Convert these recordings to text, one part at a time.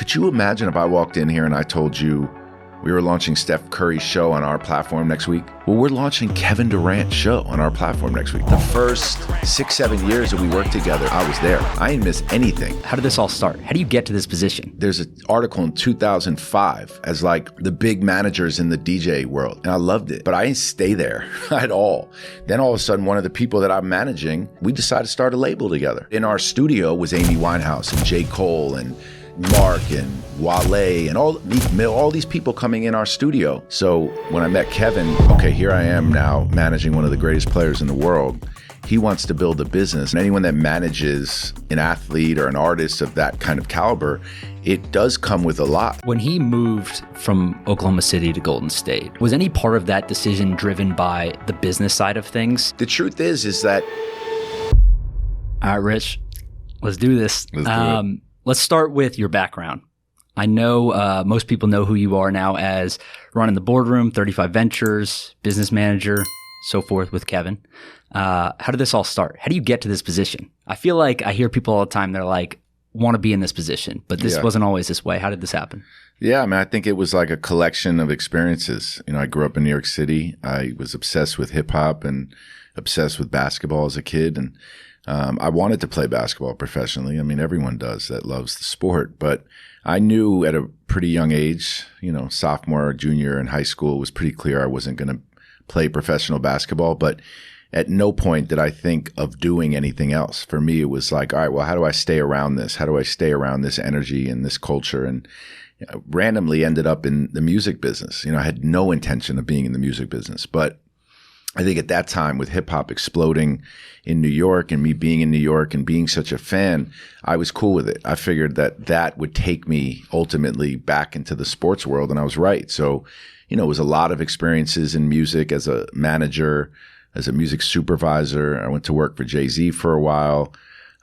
Could you imagine if I walked in here and I told you we were launching Steph Curry's show on our platform next week? Well, we're launching Kevin Durant's show on our platform next week. The first 6-7 years that we worked together, I was there. I didn't miss anything. How did this all start? How do you get to this position? There's an article in 2005 as like the big managers in the DJ world, and I loved it. But I didn't stay there at all. Then all of a sudden, one of the people that I'm managing, we decided to start a label together. In our studio was Amy Winehouse and J. Cole and Mark and Wale and all these people coming in our studio. So when I met Kevin, okay, here I am now managing one of the greatest players in the world. He wants to build a business. And anyone that manages an athlete or an artist of that kind of caliber, it does come with a lot. When he moved from Oklahoma City to Golden State, was any part of that decision driven by the business side of things? The truth is that... All right, Rich, let's do this. Let's do it. Let's start with your background. I know most people know who you are now as running the Boardroom, 35 Ventures, business manager, so forth with Kevin. How did this all start? How do you get to this position? I feel like I hear people all the time, they're like, want to be in this position, but this wasn't always this way. How did this happen? Yeah, I mean, I think it was like a collection of experiences. You know, I grew up in New York City. I was obsessed with hip hop and obsessed with basketball as a kid. And I wanted to play basketball professionally. I mean, everyone does that loves the sport. But I knew at a pretty young age, you know, sophomore or junior in high school, it was pretty clear I wasn't going to play professional basketball. But at no point did I think of doing anything else. For me, it was like, all right, well, how do I stay around this? How do I stay around this energy and this culture? And randomly ended up in the music business. You know, I had no intention of being in the music business. But I think at that time, with hip hop exploding in New York and me being in New York and being such a fan, I was cool with it. I figured that that would take me ultimately back into the sports world, and I was right. So, you know, it was a lot of experiences in music as a manager, as a music supervisor. I went to work for Jay-Z for a while.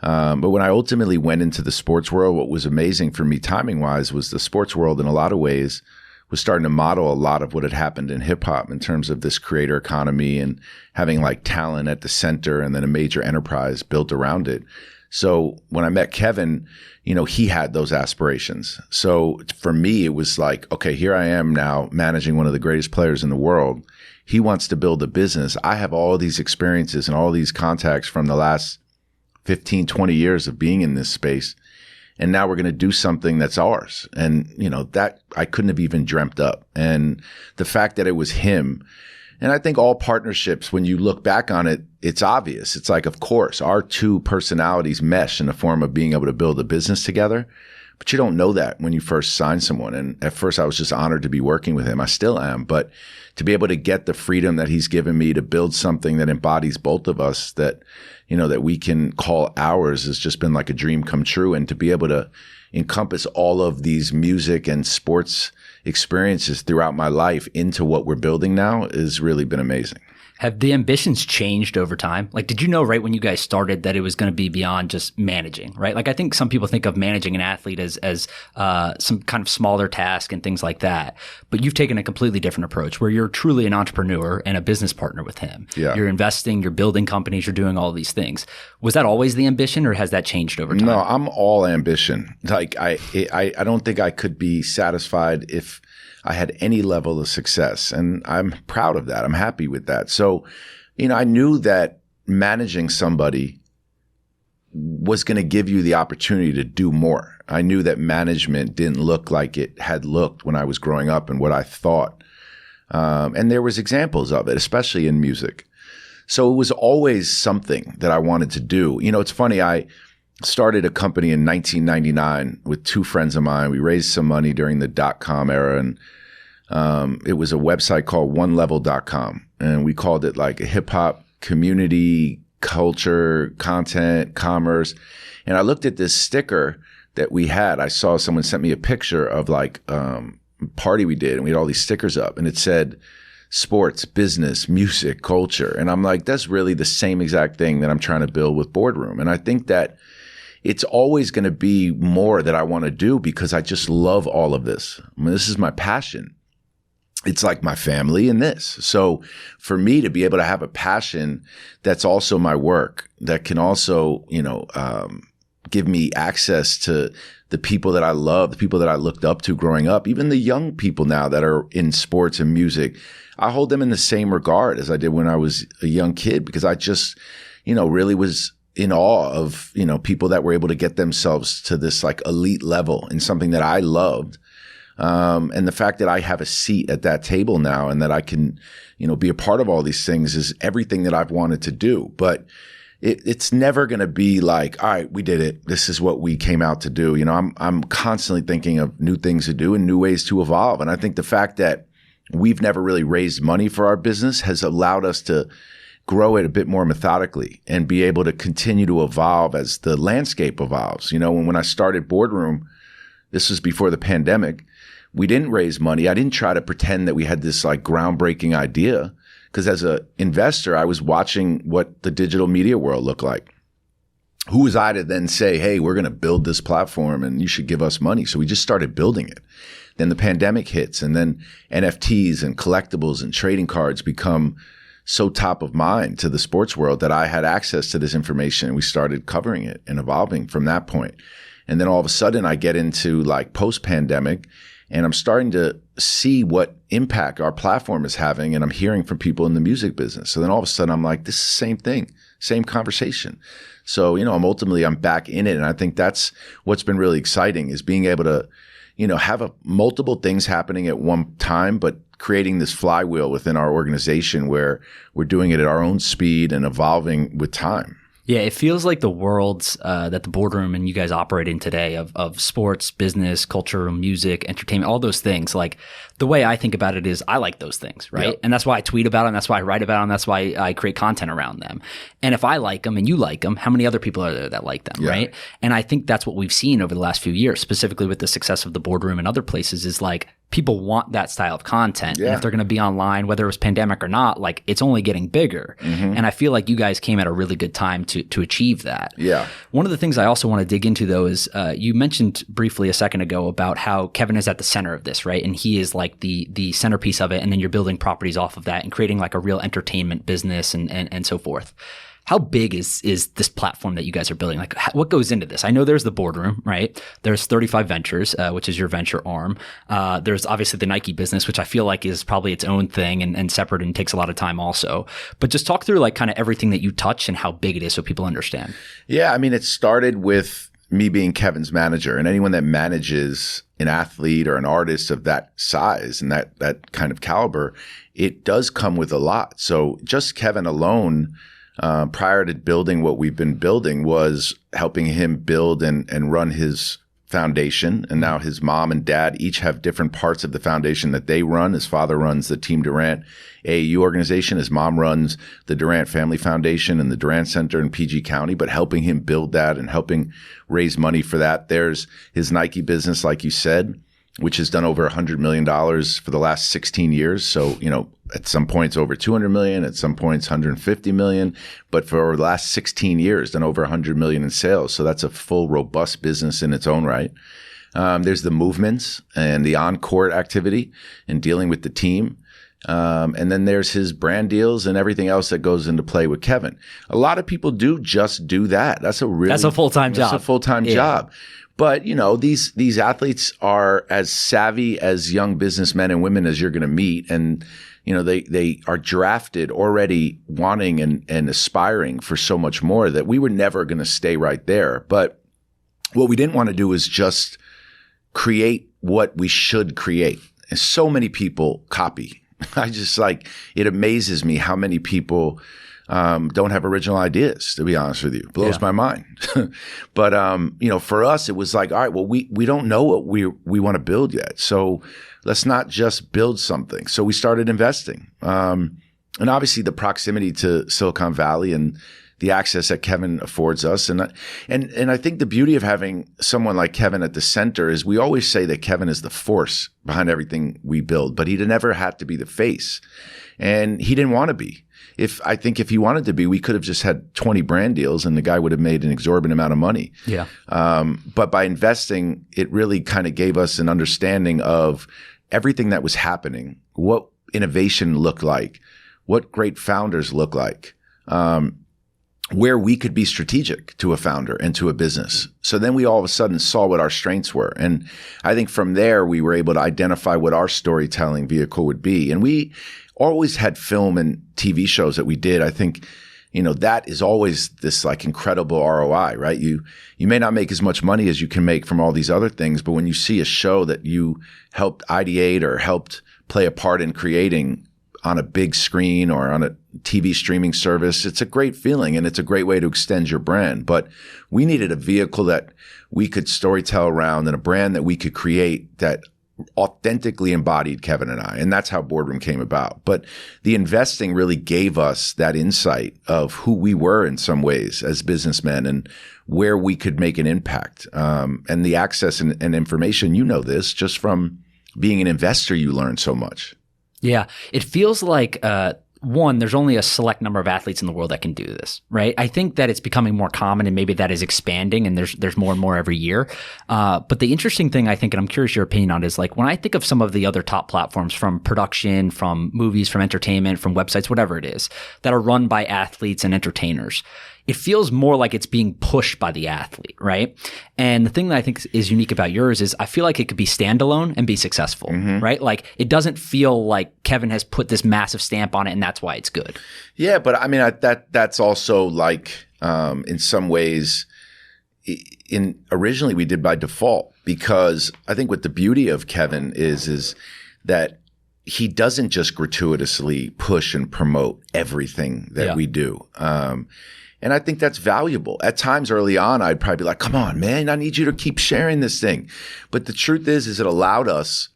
But when I ultimately went into the sports world, what was amazing for me timing-wise was the sports world in a lot of ways was starting to model a lot of what had happened in hip hop in terms of this creator economy and having like talent at the center and then a major enterprise built around it. So when I met Kevin, you know, he had those aspirations. So for me, it was like, okay, here I am now managing one of the greatest players in the world. He wants to build a business. I have all these experiences and all these contacts from the last 15, 20 years of being in this space. And now we're going to do something that's ours. And, you know, that I couldn't have even dreamt up. And the fact that it was him, and I think all partnerships, when you look back on it, it's obvious. It's like, of course, our two personalities mesh in the form of being able to build a business together. But you don't know that when you first sign someone. And at first I was just honored to be working with him. I still am. But to be able to get the freedom that he's given me to build something that embodies both of us, that, you know, that we can call ours, has just been like a dream come true. And to be able to encompass all of these music and sports experiences throughout my life into what we're building now has really been amazing. Have the ambitions changed over time? Like, did you know right when you guys started that it was going to be beyond just managing, right? Like, I think some people think of managing an athlete as some kind of smaller task and things like that. But you've taken a completely different approach where you're truly an entrepreneur and a business partner with him. Yeah. You're investing, you're building companies, you're doing all these things. Was that always the ambition, or has that changed over time? No, I'm all ambition. Like, I don't think I could be satisfied if I had any level of success, and I'm proud of that. I'm happy with that. So, you know, I knew that managing somebody was going to give you the opportunity to do more. I knew that management didn't look like it had looked when I was growing up and what I thought. And there was examples of it, especially in music. So it was always something that I wanted to do. You know, it's funny, I started a company in 1999 with two friends of mine. We raised some money during the .com era, and it was a website called onelevel.com. And we called it like a hip hop community, culture, content, commerce. And I looked at this sticker that we had. I saw someone sent me a picture of like a party we did, and we had all these stickers up, and it said sports, business, music, culture. And I'm like, that's really the same exact thing that I'm trying to build with Boardroom. And I think that it's always going to be more that I want to do because I just love all of this. I mean, this is my passion. It's like my family and this. So for me to be able to have a passion that's also my work, that can also, you know, give me access to the people that I love, the people that I looked up to growing up, even the young people now that are in sports and music. I hold them in the same regard as I did when I was a young kid, because I just, really was in awe of, people that were able to get themselves to this like elite level in something that I loved. And the fact that I have a seat at that table now and that I can, be a part of all these things is everything that I've wanted to do. But it's never going to be like, all right, we did it. This is what we came out to do. I'm constantly thinking of new things to do and new ways to evolve. And I think the fact that we've never really raised money for our business has allowed us to grow it a bit more methodically and be able to continue to evolve as the landscape evolves. When I started Boardroom, this was before the pandemic, we didn't raise money. I didn't try to pretend that we had this like groundbreaking idea, because as an investor, I was watching what the digital media world looked like. Who was I to then say, hey, we're going to build this platform and you should give us money? So we just started building it. Then the pandemic hits, and then NFTs and collectibles and trading cards become so top of mind to the sports world that I had access to this information, and we started covering it and evolving from that point. And then all of a sudden I get into like post-pandemic, and I'm starting to see what impact our platform is having, and I'm hearing from people in the music business. So then all of a sudden I'm like, this is the same thing, same conversation. So, I'm back in it. And I think that's what's been really exciting, is being able to, have multiple things happening at one time, but creating this flywheel within our organization where we're doing it at our own speed and evolving with time. Yeah, it feels like the worlds that the Boardroom and you guys operate in today of sports, business, culture, music, entertainment, all those things. Like the way I think about it is I like those things, right? Yep. And that's why I tweet about them. That's why I write about them. That's why I create content around them. And if I like them and you like them, how many other people are there that like them, right? And I think that's what we've seen over the last few years, specifically with the success of the Boardroom and other places, is like people want that style of content. And if they're going to be online, whether it was pandemic or not, like it's only getting bigger. Mm-hmm. And I feel like you guys came at a really good time to achieve that. Yeah. One of the things I also want to dig into though is you mentioned briefly a second ago about how Kevin is at the center of this, right? And he is like the centerpiece of it. And then you're building properties off of that and creating like a real entertainment business and so forth. How big is this platform that you guys are building? Like, what goes into this? I know there's the Boardroom, right? There's 35 Ventures, which is your venture arm. There's obviously the Nike business, which I feel like is probably its own thing and separate and takes a lot of time also. But just talk through like kind of everything that you touch and how big it is so people understand. Yeah, I mean, it started with me being Kevin's manager, and anyone that manages an athlete or an artist of that size and that kind of caliber, it does come with a lot. So just Kevin alone, prior to building what we've been building, was helping him build and run his foundation. And now his mom and dad each have different parts of the foundation that they run. His father runs the Team Durant AAU organization. His mom runs the Durant Family Foundation and the Durant Center in PG County, but helping him build that and helping raise money for that. There's his Nike business, like you said, which has done over $100 million for the last 16 years. So, at some points over 200 million, at some points 150 million, but for the last 16 years, done over 100 million in sales. So that's a full, robust business in its own right. There's the movements and the on-court activity and dealing with the team. And then there's his brand deals and everything else that goes into play with Kevin. A lot of people do just do that. That's a full-time job. That's a full-time job. But, these athletes are as savvy as young businessmen and women as you're going to meet. And, they are drafted already wanting and aspiring for so much more that we were never going to stay right there. But what we didn't want to do is just create what we should create. And so many people copy. It amazes me how many people don't have original ideas, to be honest with you. It blows my mind. But, for us, it was like, all right, well, we don't know what we want to build yet. So let's not just build something. So we started investing. And obviously the proximity to Silicon Valley and the access that Kevin affords us. And I think the beauty of having someone like Kevin at the center is we always say that Kevin is the force behind everything we build, but he never had to be the face. And he didn't want to be. I think if he wanted to be, we could have just had 20 brand deals and the guy would have made an exorbitant amount of money. Yeah. But by investing, it really kind of gave us an understanding of everything that was happening, what innovation looked like, what great founders look like, where we could be strategic to a founder and to a business. So then we all of a sudden saw what our strengths were. And I think from there, we were able to identify what our storytelling vehicle would be. And we always had film and TV shows that we did. I think, that is always this like incredible ROI, right? You may not make as much money as you can make from all these other things, but when you see a show that you helped ideate or helped play a part in creating on a big screen or on a TV streaming service, it's a great feeling and it's a great way to extend your brand. But we needed a vehicle that we could storytell around and a brand that we could create that authentically embodied Kevin and I. And that's how Boardroom came about. But the investing really gave us that insight of who we were in some ways as businessmen and where we could make an impact. And the access and information, this just from being an investor, you learn so much. Yeah. It feels like, one, there's only a select number of athletes in the world that can do this, right? I think that it's becoming more common and maybe that is expanding and there's more and more every year. But the interesting thing I think, and I'm curious your opinion on, is like when I think of some of the other top platforms from production, from movies, from entertainment, from websites, whatever it is, that are run by athletes and entertainers, it feels more like it's being pushed by the athlete, right? And the thing that I think is unique about yours is I feel like it could be standalone and be successful, right? Like it doesn't feel like Kevin has put this massive stamp on it and that's why it's good. Yeah, but I mean, that's also like in some ways, originally we did by default, because I think what the beauty of Kevin is that he doesn't just gratuitously push and promote everything that we do. And I think that's valuable. At times early on, I'd probably be like, come on, man, I need you to keep sharing this thing. But the truth is it allowed us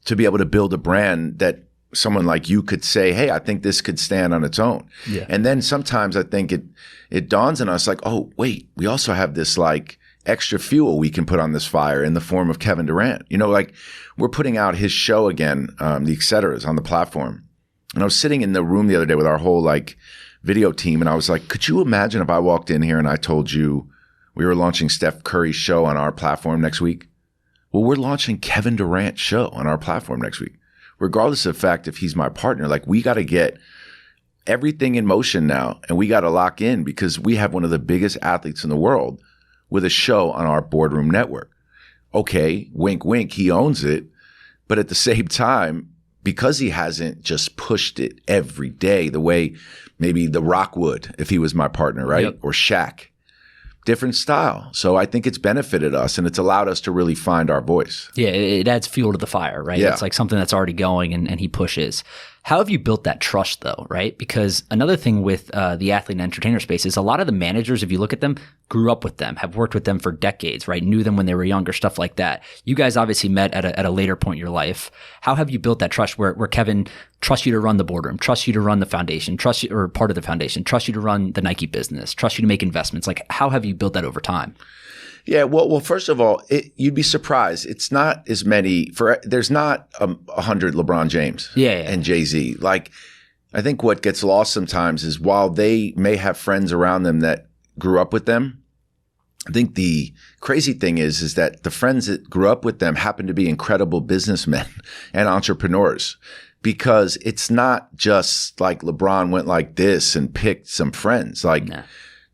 to be able to build a brand that someone like you could say, hey, I think this could stand on its own. Yeah. And then sometimes I think it dawns on us like, oh, wait, we also have this like extra fuel we can put on this fire in the form of Kevin Durant. Like we're putting out his show again, the Et Ceteras on the platform. And I was sitting in the room the other day with our whole like video team. And I was like, could you imagine if I walked in here and I told you we were launching Steph Curry's show on our platform next week? Well, we're launching Kevin Durant's show on our platform next week, regardless of the fact if he's my partner. Like we got to get everything in motion now and we got to lock in because we have one of the biggest athletes in the world with a show on our Boardroom network. Okay, wink, wink, he owns it. But at the same time, because he hasn't just pushed it every day the way maybe The Rock would if he was my partner, right? Yep. Or Shaq. Different style. So I think it's benefited us and it's allowed us to really find our voice. Yeah, it adds fuel to the fire, right? Yeah. It's like something that's already going and he pushes. How have you built that trust though, right? Because another thing with the athlete and entertainer space is a lot of the managers, if you look at them, grew up with them, have worked with them for decades, right? Knew them when they were younger, stuff like that. You guys obviously met at a later point in your life. How have you built that trust where Kevin trusts you to run the Boardroom, trusts you to run the foundation, trusts you, or part of the foundation, trusts you to run the Nike business, trusts you to make investments? Like how have you built that over time? Yeah, well, first of all, you'd be surprised. It's not as many there's not 100 LeBron James and Jay-Z. Like, I think what gets lost sometimes is while they may have friends around them that grew up with them, I think the crazy thing is that the friends that grew up with them happen to be incredible businessmen and entrepreneurs. Because it's not just like LeBron went like this and picked some friends. Like,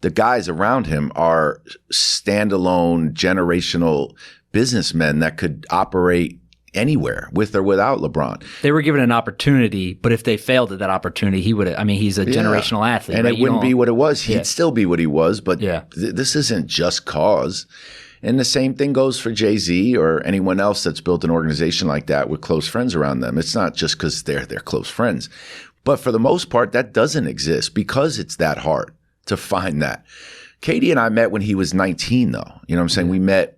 the guys around him are standalone generational businessmen that could operate anywhere with or without LeBron. They were given an opportunity, but if they failed at that opportunity, he would have, he's a generational athlete. And right? It wouldn't be what it was. He'd still be what he was, but this isn't just cause. And the same thing goes for Jay-Z or anyone else that's built an organization like that with close friends around them. It's not just because they're close friends. But for the most part, that doesn't exist because it's that hard to find that. Katie and I met when he was 19, though. You know what I'm saying? We met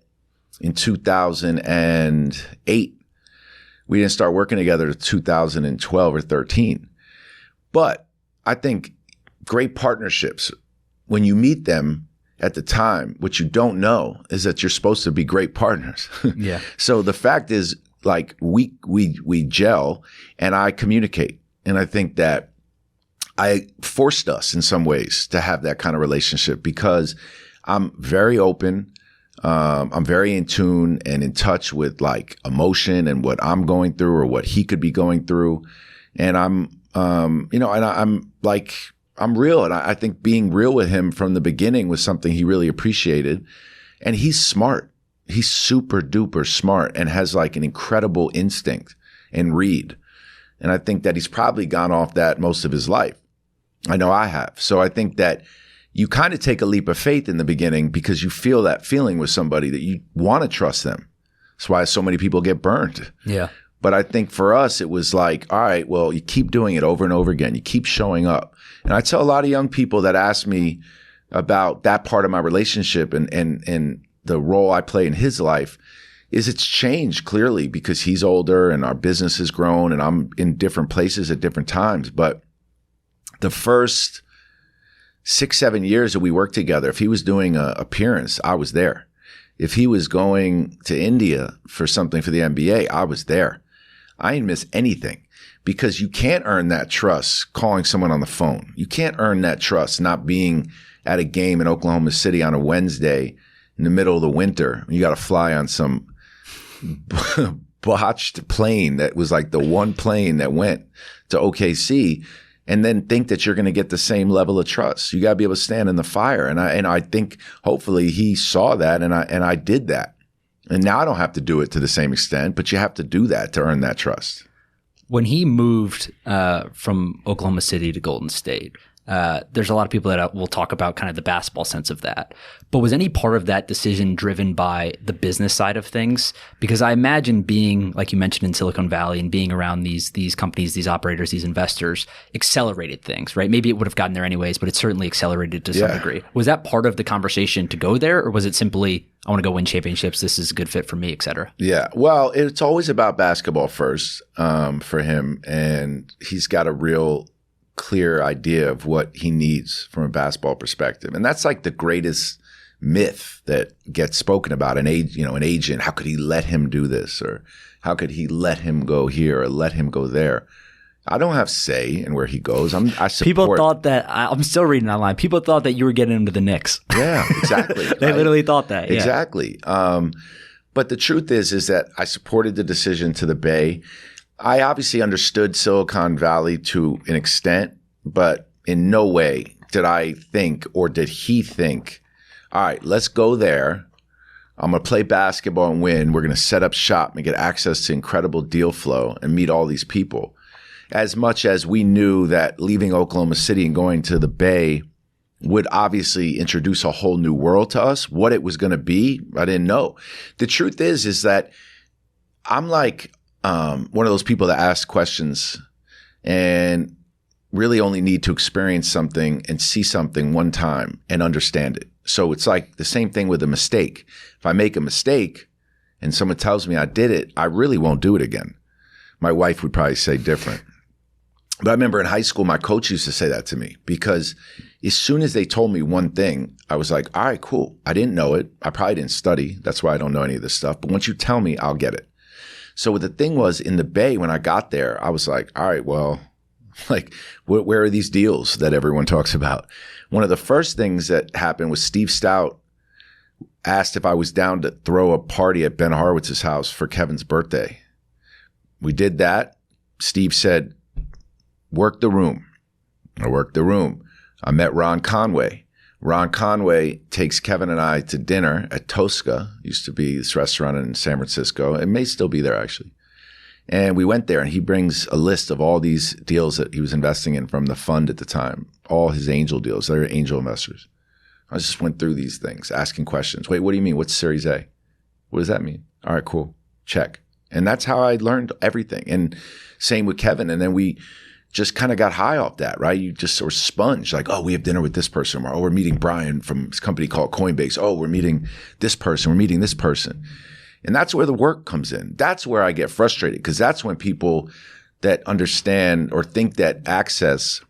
in 2008. We didn't start working together until 2012 or 13. But I think great partnerships, when you meet them at the time, what you don't know is that you're supposed to be great partners. Yeah. So the fact is, like, we gel and I communicate. And I think that I forced us in some ways to have that kind of relationship because I'm very open. I'm very in tune and in touch with like emotion and what I'm going through or what he could be going through. And I'm like, I'm real. And I think being real with him from the beginning was something he really appreciated. And he's smart. He's super duper smart and has like an incredible instinct and read. And I think that he's probably gone off that most of his life. I know I have. So I think that you kind of take a leap of faith in the beginning because you feel that feeling with somebody that you want to trust them. That's why so many people get burned. Yeah. But I think for us, it was like, all right, well, you keep doing it over and over again. You keep showing up. And I tell a lot of young people that ask me about that part of my relationship and the role I play in his life is it's changed clearly because he's older and our business has grown and I'm in different places at different times. But the first 6-7 years that we worked together, if he was doing an appearance, I was there. If he was going to India for something for the NBA, I was there. I didn't miss anything because you can't earn that trust calling someone on the phone. You can't earn that trust not being at a game in Oklahoma City on a Wednesday in the middle of the winter. You got to fly on some botched plane that was like the one plane that went to OKC and then think that you're going to get the same level of trust. You got to be able to stand in the fire. And I think hopefully he saw that and I did that. And now I don't have to do it to the same extent, but you have to do that to earn that trust. When he moved from Oklahoma City to Golden State, there's a lot of people that will talk about kind of the basketball sense of that. But was any part of that decision driven by the business side of things? Because I imagine being, like you mentioned, in Silicon Valley and being around these companies, these operators, these investors, accelerated things, right? Maybe it would have gotten there anyways, but it certainly accelerated to some degree. Was that part of the conversation to go there, or was it simply, I want to go win championships, this is a good fit for me, et cetera? Yeah. Well, it's always about basketball first for him. And he's got a real clear idea of what he needs from a basketball perspective. And that's like the greatest myth that gets spoken about. An agent, how could he let him do this? Or how could he let him go here or let him go there? I don't have say in where he goes. I support. People thought that, I'm still reading online, people thought that you were getting him to the Knicks. Yeah, exactly. They literally thought that. Yeah. Exactly. But the truth is that I supported the decision to the Bay. I obviously understood Silicon Valley to an extent, but in no way did I think or did he think, all right, let's go there. I'm going to play basketball and win. We're going to set up shop and get access to incredible deal flow and meet all these people. As much as we knew that leaving Oklahoma City and going to the Bay would obviously introduce a whole new world to us, what it was going to be, I didn't know. The truth is that I'm like one of those people that ask questions and really only need to experience something and see something one time and understand it. So it's like the same thing with a mistake. If I make a mistake and someone tells me I did it, I really won't do it again. My wife would probably say different. But I remember in high school, my coach used to say that to me because as soon as they told me one thing, I was like, all right, cool. I didn't know it. I probably didn't study. That's why I don't know any of this stuff. But once you tell me, I'll get it. So the thing was in the Bay, when I got there, I was like, all right, well, like, where are these deals that everyone talks about? One of the first things that happened was Steve Stout asked if I was down to throw a party at Ben Horowitz's house for Kevin's birthday. We did that. Steve said, work the room. I worked the room. I met Ron Conway. Ron Conway takes Kevin and I to dinner at Tosca. Used to be this restaurant in San Francisco. It may still be there, actually. And we went there, and he brings a list of all these deals that he was investing in from the fund at the time, all his angel deals. They're angel investors. I just went through these things, asking questions. Wait, what do you mean? What's Series A? What does that mean? All right, cool. Check. And that's how I learned everything. And same with Kevin. And then we just kind of got high off that, right? You just sort of sponge, like, oh, we have dinner with this person. Or, oh, we're meeting Brian from this company called Coinbase. Oh, we're meeting this person. We're meeting this person. And that's where the work comes in. That's where I get frustrated because that's when people that understand or think that access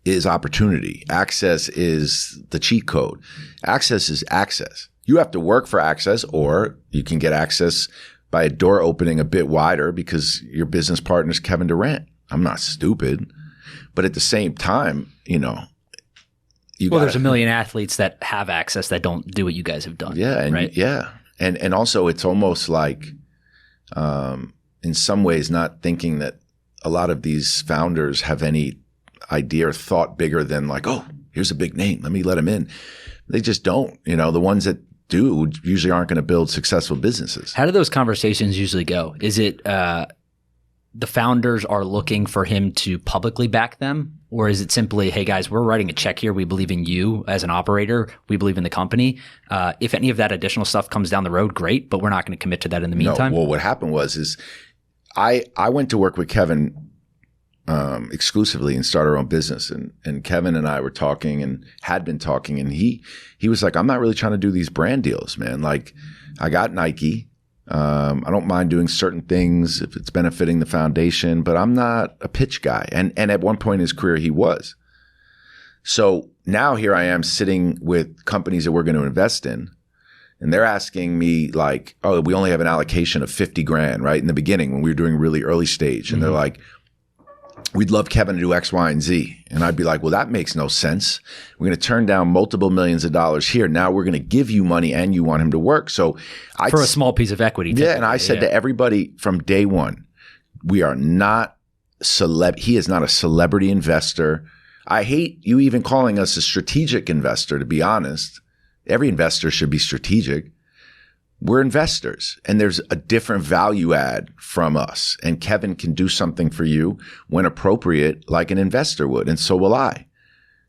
is opportunity. Access is the cheat code. Access is access. You have to work for access, or you can get access by a door opening a bit wider because your business partner is Kevin Durant. I'm not stupid. But at the same time, there's a million athletes that have access that don't do what you guys have done. Yeah. Right? Yeah. And also it's almost like in some ways not thinking that a lot of these founders have any idea or thought bigger than like, oh, here's a big name, let me let him in. They just don't. The ones that do usually aren't going to build successful businesses. How do those conversations usually go? Is it the founders are looking for him to publicly back them? Or is it simply, hey guys, we're writing a check here. We believe in you as an operator. We believe in the company. If any of that additional stuff comes down the road, great, but we're not going to commit to that in the meantime. No, well, what happened is I went to work with Kevin exclusively and start our own business. And Kevin and I were talking and had been talking, and he was like, I'm not really trying to do these brand deals, man. Like, I got Nike. I don't mind doing certain things if it's benefiting the foundation, but I'm not a pitch guy. And at one point in his career, he was. So now here I am sitting with companies that we're going to invest in, and they're asking me like, oh, we only have an allocation of 50 grand, right? In the beginning when we were doing really early stage. And they're like, we'd love Kevin to do X, Y, and Z. And I'd be like, well, that makes no sense. We're going to turn down multiple millions of dollars here. Now we're going to give you money and you want him to work. So for a small piece of equity. Yeah. And I said to everybody from day one, we are not he is not a celebrity investor. I hate you even calling us a strategic investor, to be honest. Every investor should be strategic. We're investors, and there's a different value add from us. And Kevin can do something for you when appropriate, like an investor would, and so will I.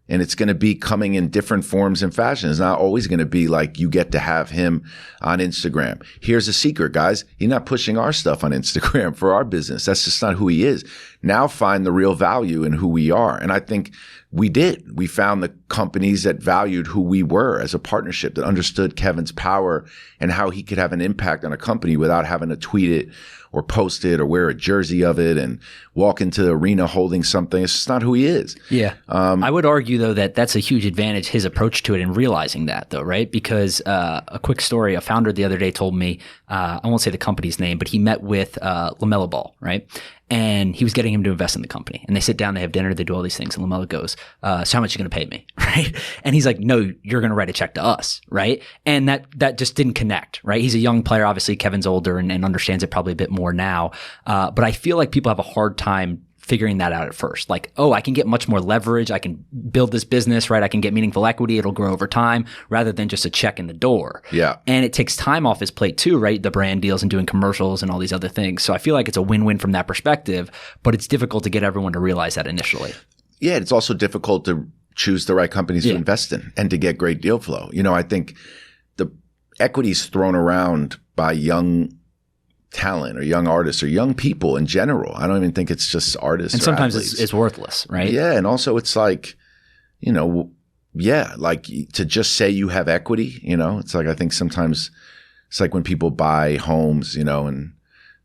And it's going to be coming in different forms and fashions. It's not always going to be like you get to have him on Instagram. Here's a secret, guys. He's not pushing our stuff on Instagram for our business. That's just not who he is. Now find the real value in who we are. And I think we did. We found the companies that valued who we were as a partnership, that understood Kevin's power and how he could have an impact on a company without having to tweet it or post it or wear a jersey of it and walk into the arena holding something. It's just not who he is. Yeah. I would argue, though, that that's a huge advantage, his approach to it, and realizing that, though, right? Because a quick story, a founder the other day told me, I won't say the company's name, but he met with LaMelo Ball, right? And he was getting him to invest in the company. And they sit down, they have dinner, they do all these things. And LaMelo goes, so how much are you going to pay me? Right? And he's like, no, you're going to write a check to us. Right? And that just didn't connect. Right? He's a young player. Obviously, Kevin's older and understands it probably a bit more now. But I feel like people have a hard time figuring that out at first. Like, oh, I can get much more leverage. I can build this business, right? I can get meaningful equity. It'll grow over time rather than just a check in the door. Yeah. And it takes time off his plate too, right? The brand deals and doing commercials and all these other things. So I feel like it's a win-win from that perspective, but it's difficult to get everyone to realize that initially. Yeah. It's also difficult to choose the right companies to invest in and to get great deal flow. I think the equity's thrown around by young talent or young artists or young people in general. I don't even think it's just artists. And sometimes athletes. it's worthless, right? Yeah. And also it's like, like to just say you have equity, it's like, I think sometimes it's like when people buy homes, and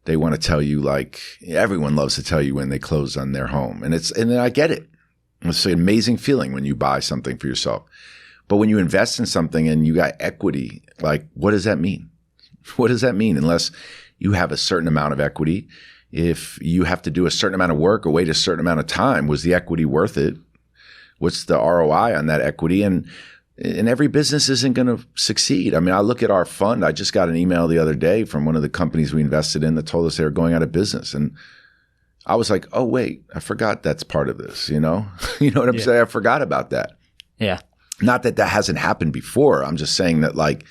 they want to tell you, like, everyone loves to tell you when they close on their home. And then I get it. It's an amazing feeling when you buy something for yourself. But when you invest in something and you got equity, like, what does that mean? What does that mean? Unless you have a certain amount of equity. If you have to do a certain amount of work or wait a certain amount of time, was the equity worth it? What's the ROI on that equity? And every business isn't going to succeed. I mean, I look at our fund. I just got an email the other day from one of the companies we invested in that told us they were going out of business. And I was like, oh, wait, I forgot that's part of this, You know what I'm saying? I forgot about that. Yeah. Not that hasn't happened before. I'm just saying that, like,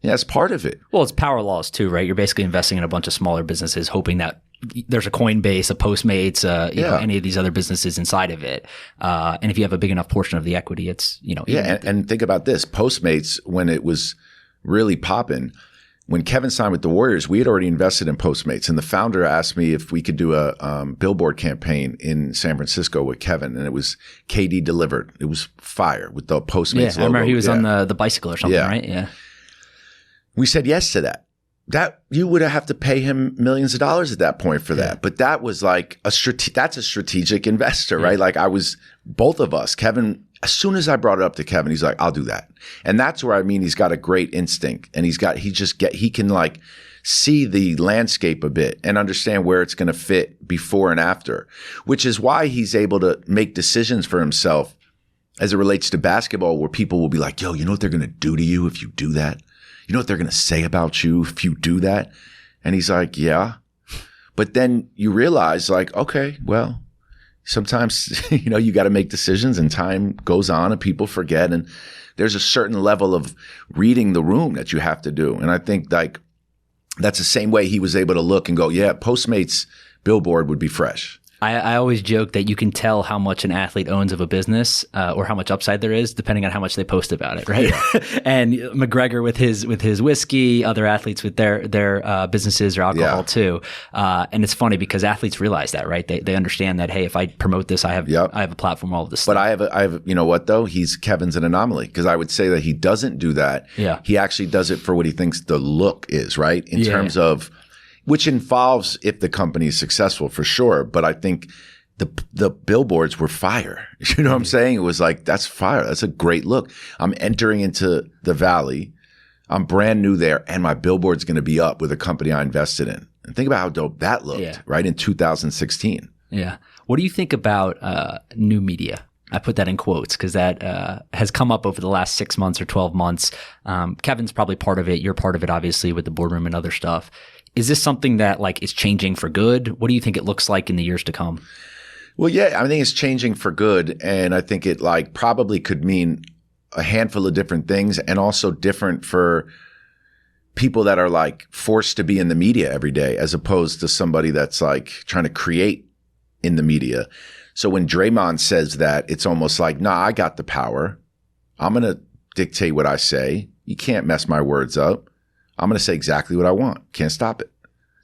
yeah, it's part of it. Well, it's power laws too, right? You're basically investing in a bunch of smaller businesses, hoping that there's a Coinbase, a Postmates, any of these other businesses inside of it. And if you have a big enough portion of the equity, it's, and think about this. Postmates, when it was really popping, when Kevin signed with the Warriors, we had already invested in Postmates. And the founder asked me if we could do a billboard campaign in San Francisco with Kevin. And it was KD delivered. It was fire with the Postmates logo. I remember he was on the bicycle or something, right? Yeah. We said yes to that. That you would have to pay him millions of dollars at that point for that. But that was like that's a strategic investor, right? Like both of us, Kevin, as soon as I brought it up to Kevin, he's like, I'll do that. And that's where, I mean, he's got a great instinct, and he can like see the landscape a bit and understand where it's going to fit before and after, which is why he's able to make decisions for himself as it relates to basketball, where people will be like, yo, you know what they're going to do to you if you do that? You know what they're going to say about you if you do that? And he's like, yeah. But then you realize, like, okay, well, Sometimes, you got to make decisions and time goes on and people forget. And there's a certain level of reading the room that you have to do. And I think like that's the same way he was able to look and go, yeah, Postmates billboard would be fresh. I always joke that you can tell how much an athlete owns of a business or how much upside there is depending on how much they post about it, right? Yeah. And McGregor with his whiskey, other athletes with their businesses or alcohol too. And it's funny because athletes realize that, right? They understand that, hey, if I promote this, I have a platform, all of this stuff. But I have you know what though? Kevin's an anomaly because I would say that he doesn't do that. Yeah. He actually does it for what he thinks the look is, right? In terms of which involves if the company is successful for sure. But I think the billboards were fire. You know what I'm saying? It was like, that's fire. That's a great look. I'm entering into the Valley. I'm brand new there and my billboard's going to be up with a company I invested in. And think about how dope that looked, right? In 2016. Yeah. What do you think about new media? I put that in quotes because that has come up over the last 6 months or 12 months. Kevin's probably part of it. You're part of it, obviously, with the Boardroom and other stuff. Is this something that like is changing for good? What do you think it looks like in the years to come? Well, yeah, I think it's changing for good. And I think it like probably could mean a handful of different things and also different for people that are like forced to be in the media every day as opposed to somebody that's like trying to create in the media. So when Draymond says that, it's almost like, nah, I got the power. I'm going to dictate what I say. You can't mess my words up. I'm going to say exactly what I want. Can't stop it.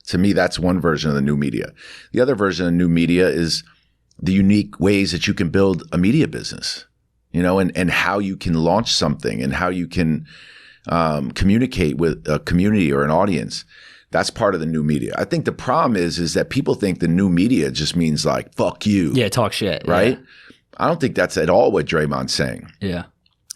To me, that's one version of the new media. The other version of new media is the unique ways that you can build a media business, and how you can launch something and how you can communicate with a community or an audience. That's part of the new media. I think the problem is that people think the new media just means like, fuck you. Yeah, talk shit. Right? Yeah. I don't think that's at all what Draymond's saying. Yeah.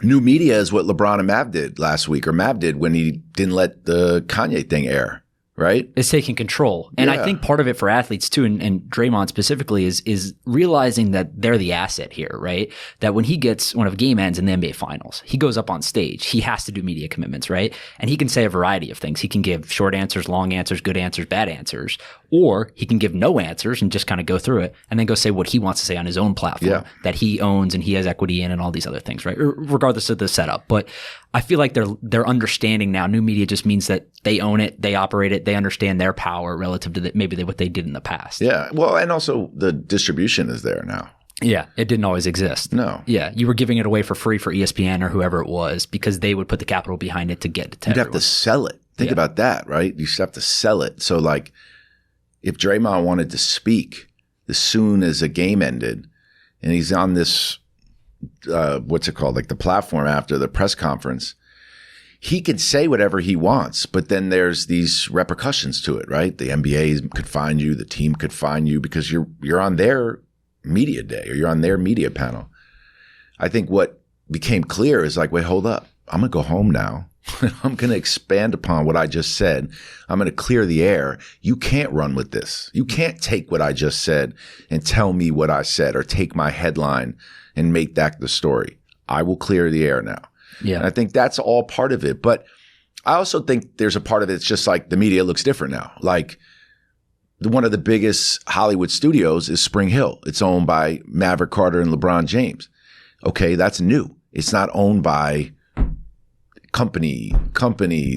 New media is what LeBron and Mav did last week, or Mav did when he didn't let the Kanye thing air, right? It's taking control. And I think part of it for athletes too, and Draymond specifically, is realizing that they're the asset here, right? That when a game ends in the NBA Finals, he goes up on stage, he has to do media commitments, right? And he can say a variety of things. He can give short answers, long answers, good answers, bad answers. Or he can give no answers and just kind of go through it and then go say what he wants to say on his own platform that he owns and he has equity in and all these other things, right? Regardless of the setup. But I feel like they're understanding now. New media just means that they own it, they operate it, they understand their power relative to what they did in the past. Yeah. Well, and also the distribution is there now. Yeah, it didn't always exist. No. Yeah, you were giving it away for free for ESPN or whoever it was because they would put the capital behind it to get it to You'd everyone. have to sell it. Think about that, right? You just have to sell it. So like if Draymond wanted to speak as soon as a game ended and he's on this, what's it called? Like the platform after the press conference, he could say whatever he wants, but then there's these repercussions to it, right? The NBA could find you, the team could find you because you're on their media day or you're on their media panel. I think what became clear is like, wait, hold up. I'm going to go home now. I'm going to expand upon what I just said. I'm going to clear the air. You can't run with this. You can't take what I just said and tell me what I said or take my headline and make that the story. I will clear the air now. Yeah. And I think that's all part of it. But I also think there's a part of it. It's just like the media looks different now. Like one of the biggest Hollywood studios is Spring Hill. It's owned by Maverick Carter and LeBron James. Okay, that's new. It's not owned by company,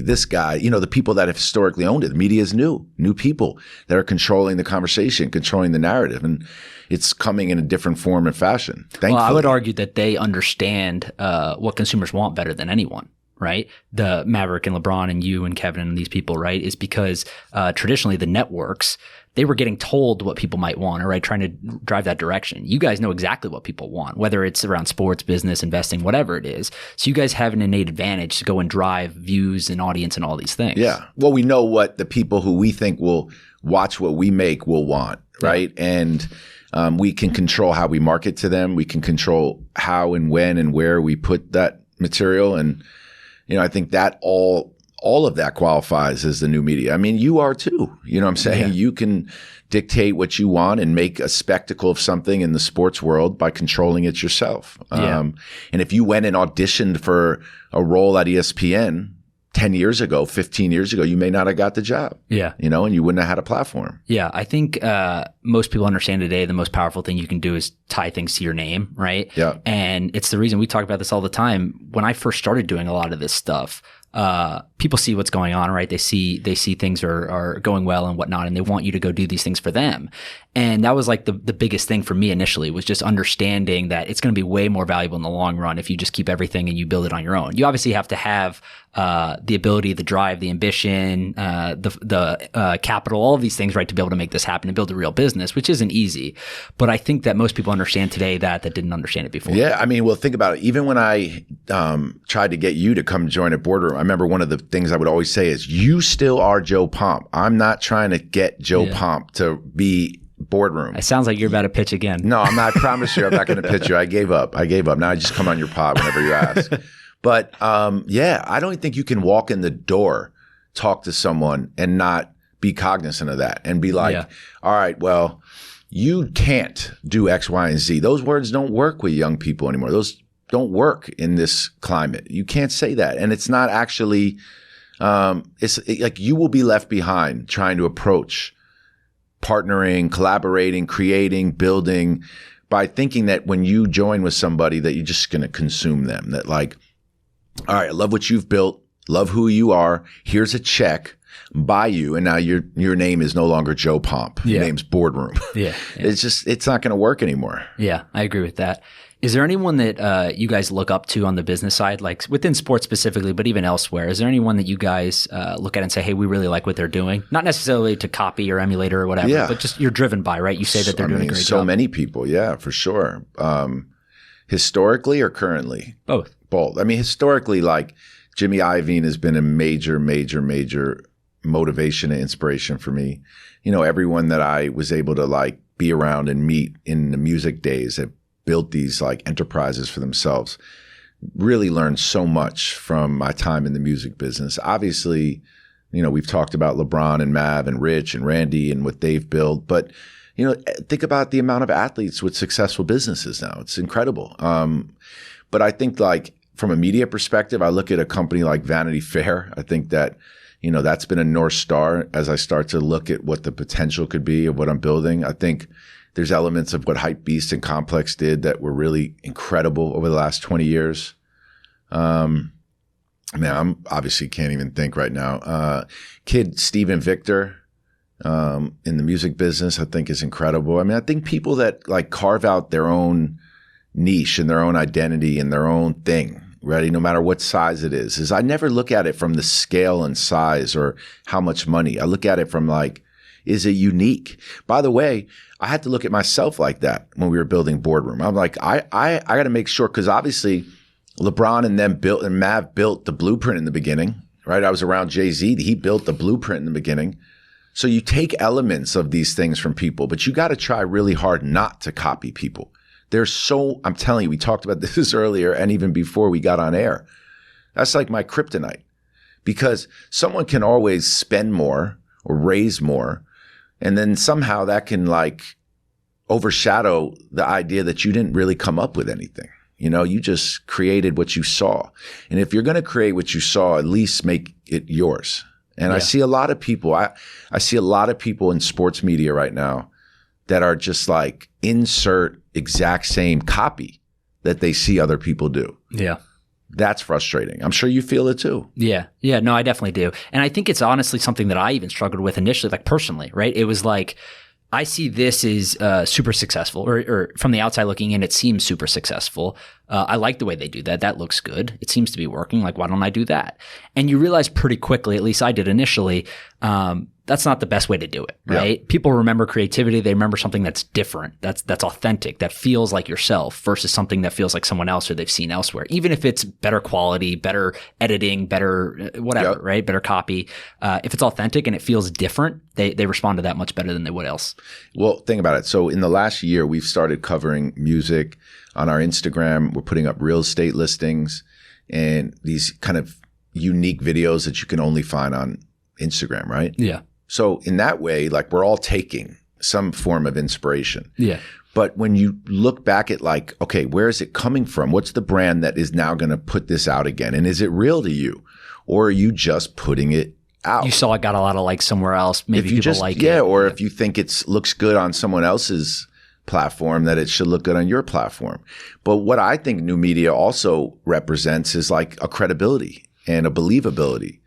this guy, the people that have historically owned it. The media is new people that are controlling the conversation, controlling the narrative. And it's coming in a different form and fashion. Thankfully. Well, I would argue that they understand what consumers want better than anyone, right? The Maverick and LeBron and you and Kevin and these people, right? Is because traditionally the networks, they were getting told what people might want, right? Trying to drive that direction. You guys know exactly what people want, whether it's around sports, business, investing, whatever it is. So you guys have an innate advantage to go and drive views and audience and all these things. Yeah. Well, we know what the people who we think will watch what we make will want, right? Yeah. And we can control how we market to them. We can control how and when and where we put that material. And, I think that all of that qualifies as the new media. I mean, you are too. You know what I'm saying? Yeah. You can dictate what you want and make a spectacle of something in the sports world by controlling it yourself. Yeah. And if you went and auditioned for a role at ESPN, 10 years ago, 15 years ago, you may not have got the job. Yeah. You know, and you wouldn't have had a platform. Yeah. I think most people understand today the most powerful thing you can do is tie things to your name, right? Yeah. And it's the reason we talk about this all the time. When I first started doing a lot of this stuff, people see what's going on, right? They see things are going well and whatnot, and they want you to go do these things for them. And that was like the biggest thing for me initially, was just understanding that it's going to be way more valuable in the long run if you just keep everything and you build it on your own. You obviously have to have the ability, the drive, the ambition, the capital, all of these things, right, to be able to make this happen and build a real business, which isn't easy. But I think that most people understand today that didn't understand it before. Yeah, I mean, well, think about it. Even when I tried to get you to come join at Boardroom, I remember one of the things I would always say is, you still are Joe Pomp. I'm not trying to get Joe Pomp to be Boardroom. It sounds like you're about to pitch again. No, I'm not. I promise you, I'm not going to pitch you. I gave up. Now I just come on your pod whenever you ask. But yeah, I don't think you can walk in the door, talk to someone, and not be cognizant of that and be like, all right, well, you can't do X, Y, and Z. Those words don't work with young people anymore. Those don't work in this climate. You can't say that. And it's not actually, like you will be left behind trying to approach partnering, collaborating, creating, building, by thinking that when you join with somebody that you're just going to consume them. That like, all right, I love what you've built, love who you are. Here's a check, buy you, and now your name is no longer Joe Pomp. Your name's Boardroom. Yeah. It's not going to work anymore. Yeah, I agree with that. Is there anyone that you guys look up to on the business side, like within sports specifically, but even elsewhere? Is there anyone that you guys look at and say, hey, we really like what they're doing? Not necessarily to copy or emulate or whatever, but just you're driven by, right? You say that they're doing a great job. So many people, yeah, for sure. Historically or currently? Both. I mean, historically, like Jimmy Iovine has been a major, major, major motivation and inspiration for me. You know, everyone that I was able to like be around and meet in the music days have built these like enterprises for themselves. Really learned so much from my time in the music business. Obviously, you know, we've talked about LeBron and Mav and Rich and Randy and what they've built, but you know, think about the amount of athletes with successful businesses now. It's incredible. But I think like from a media perspective, I look at a company like Vanity Fair. I think that, you know, that's been a North Star as I start to look at what the potential could be of what I'm building. I think there's elements of what Hypebeast and Complex did that were really incredible over the last 20 years. Man, I'm obviously can't even think right now. Kid Steven Victor in the music business, I think is incredible. I mean, I think people that like carve out their own niche and their own identity and their own thing, right? No matter what size it is I never look at it from the scale and size or how much money. I look at it from like, is it unique? By the way, I had to look at myself like that when we were building Boardroom. I'm like, I got to make sure, because obviously LeBron and them built, and Mav built the blueprint in the beginning, right? I was around Jay-Z. He built the blueprint in the beginning. So you take elements of these things from people, but you got to try really hard not to copy people. I'm telling you, we talked about this earlier and even before we got on air. That's like my kryptonite, because someone can always spend more or raise more. And then somehow that can like overshadow the idea that you didn't really come up with anything. You know, you just created what you saw. And if you're going to create what you saw, at least make it yours. And I see a lot of people, I see a lot of people in sports media right now that are just like insert exact same copy that they see other people do. Yeah. That's frustrating. I'm sure you feel it too. Yeah. Yeah. No, I definitely do. And I think it's honestly something that I even struggled with initially, like personally, right? It was like, I see this as super successful, or from the outside looking in, it seems super successful. I like the way they do that. That looks good. It seems to be working. Like, why don't I do that? And you realize pretty quickly, at least I did initially, that's not the best way to do it, right? Yeah. People remember creativity. They remember something that's different, that's authentic, that feels like yourself versus something that feels like someone else or they've seen elsewhere. Even if it's better quality, better editing, better whatever, right? Better copy. If it's authentic and it feels different, they respond to that much better than they would else. Well, think about it. So in the last year, we've started covering music on our Instagram. We're putting up real estate listings and these kind of unique videos that you can only find on Instagram, right? Yeah. So in that way, like we're all taking some form of inspiration. Yeah. But when you look back at like, okay, where is it coming from? What's the brand that is now going to put this out again? And is it real to you? or are you just putting it out? You saw it got a lot of likes somewhere else. Maybe if you people just, like yeah, it. or if you think it looks good on someone else's platform, that it should look good on your platform. But what I think new media also represents is like a credibility and a believability.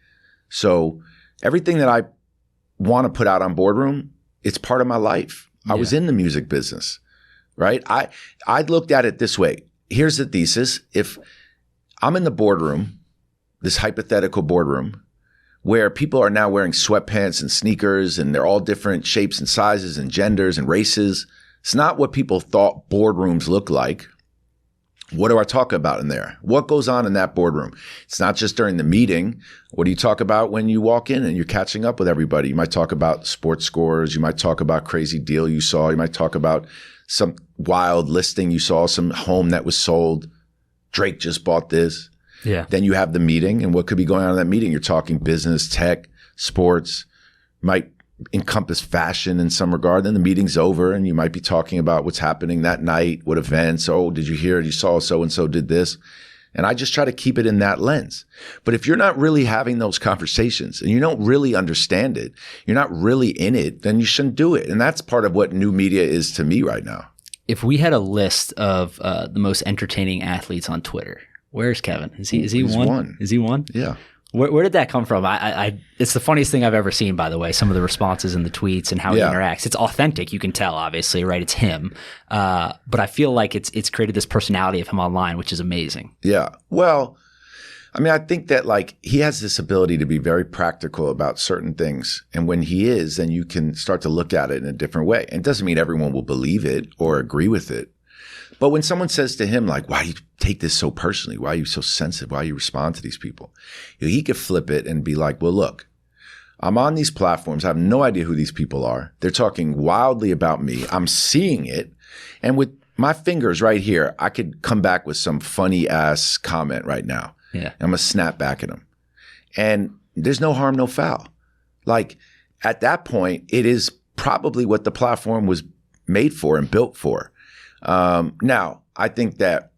So everything that I want to put out on Boardroom, it's part of my life. I was in the music business, right? I looked at it this way. Here's the thesis. If I'm in the boardroom, this hypothetical boardroom, where people are now wearing sweatpants and sneakers and they're all different shapes and sizes and genders and races. It's not what people thought boardrooms look like. What do I talk about in there? What goes on in that boardroom? It's not just during the meeting. What do you talk about when you walk in and you're catching up with everybody? You might talk about sports scores. You might talk about crazy deal you saw. You might talk about some wild listing you saw, some home that was sold. Drake just bought this. Yeah. Then you have the meeting, and what could be going on in that meeting? You're talking business, tech, sports, might encompass fashion in some regard. Then the meeting's over and you might be talking about what's happening that night, what events. Oh, did you hear? You saw so-and-so did this. And I just try to keep it in that lens. But if you're not really having those conversations and you don't really understand it, you're not really in it, then you shouldn't do it. And that's part of what new media is to me right now. If we had a list of the most entertaining athletes on Twitter, where's Kevin? Is he one? Is he one? Yeah. Where did that come from? It's the funniest thing I've ever seen, by the way, some of the responses in the tweets and how he interacts. It's authentic. You can tell, obviously, right? It's him. But I feel like it's created this personality of him online, which is amazing. Yeah. Well, I mean, I think that like he has this ability to be very practical about certain things. And when he is, then you can start to look at it in a different way. And it doesn't mean everyone will believe it or agree with it. But when someone says to him, like, why do you take this so personally? Why are you so sensitive? Why do you respond to these people? You know, he could flip it and be like, well, look, I'm on these platforms. I have no idea who these people are. They're talking wildly about me. I'm seeing it. And with my fingers right here, I could come back with some funny ass comment right now. Yeah. I'm going to snap back at them. And there's no harm, no foul. Like at that point, it is probably what the platform was made for and built for. Now, I think that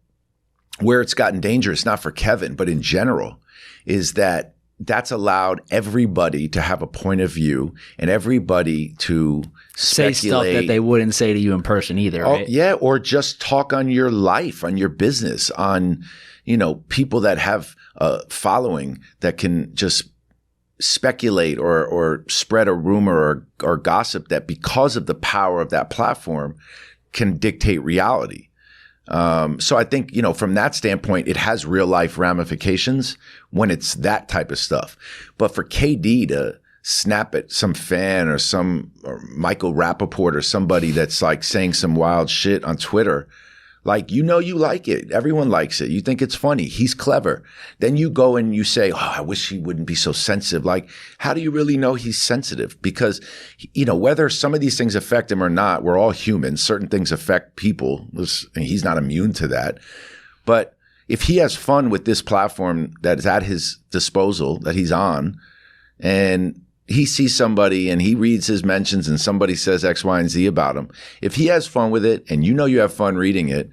where it's gotten dangerous, not for Kevin, but in general, is that that's allowed everybody to have a point of view and everybody to say stuff that they wouldn't say to you in person either, right? Yeah, or just talk on your life, on your business, on, you know, people that have a following that can just speculate or spread a rumor or gossip that because of the power of that platform can dictate reality. So I think, you know, from that standpoint, it has real life ramifications when it's that type of stuff. But for KD to snap at some fan or Michael Rappaport or somebody that's like saying some wild shit on Twitter, like, you know, you like it. Everyone likes it. You think it's funny. He's clever. Then you go and you say, oh, I wish he wouldn't be so sensitive. Like, how do you really know he's sensitive? Because, you know, whether some of these things affect him or not, we're all humans. Certain things affect people. And he's not immune to that. But if he has fun with this platform that is at his disposal, that he's on, and he sees somebody and he reads his mentions and somebody says X, Y, and Z about him. If he has fun with it and you know you have fun reading it,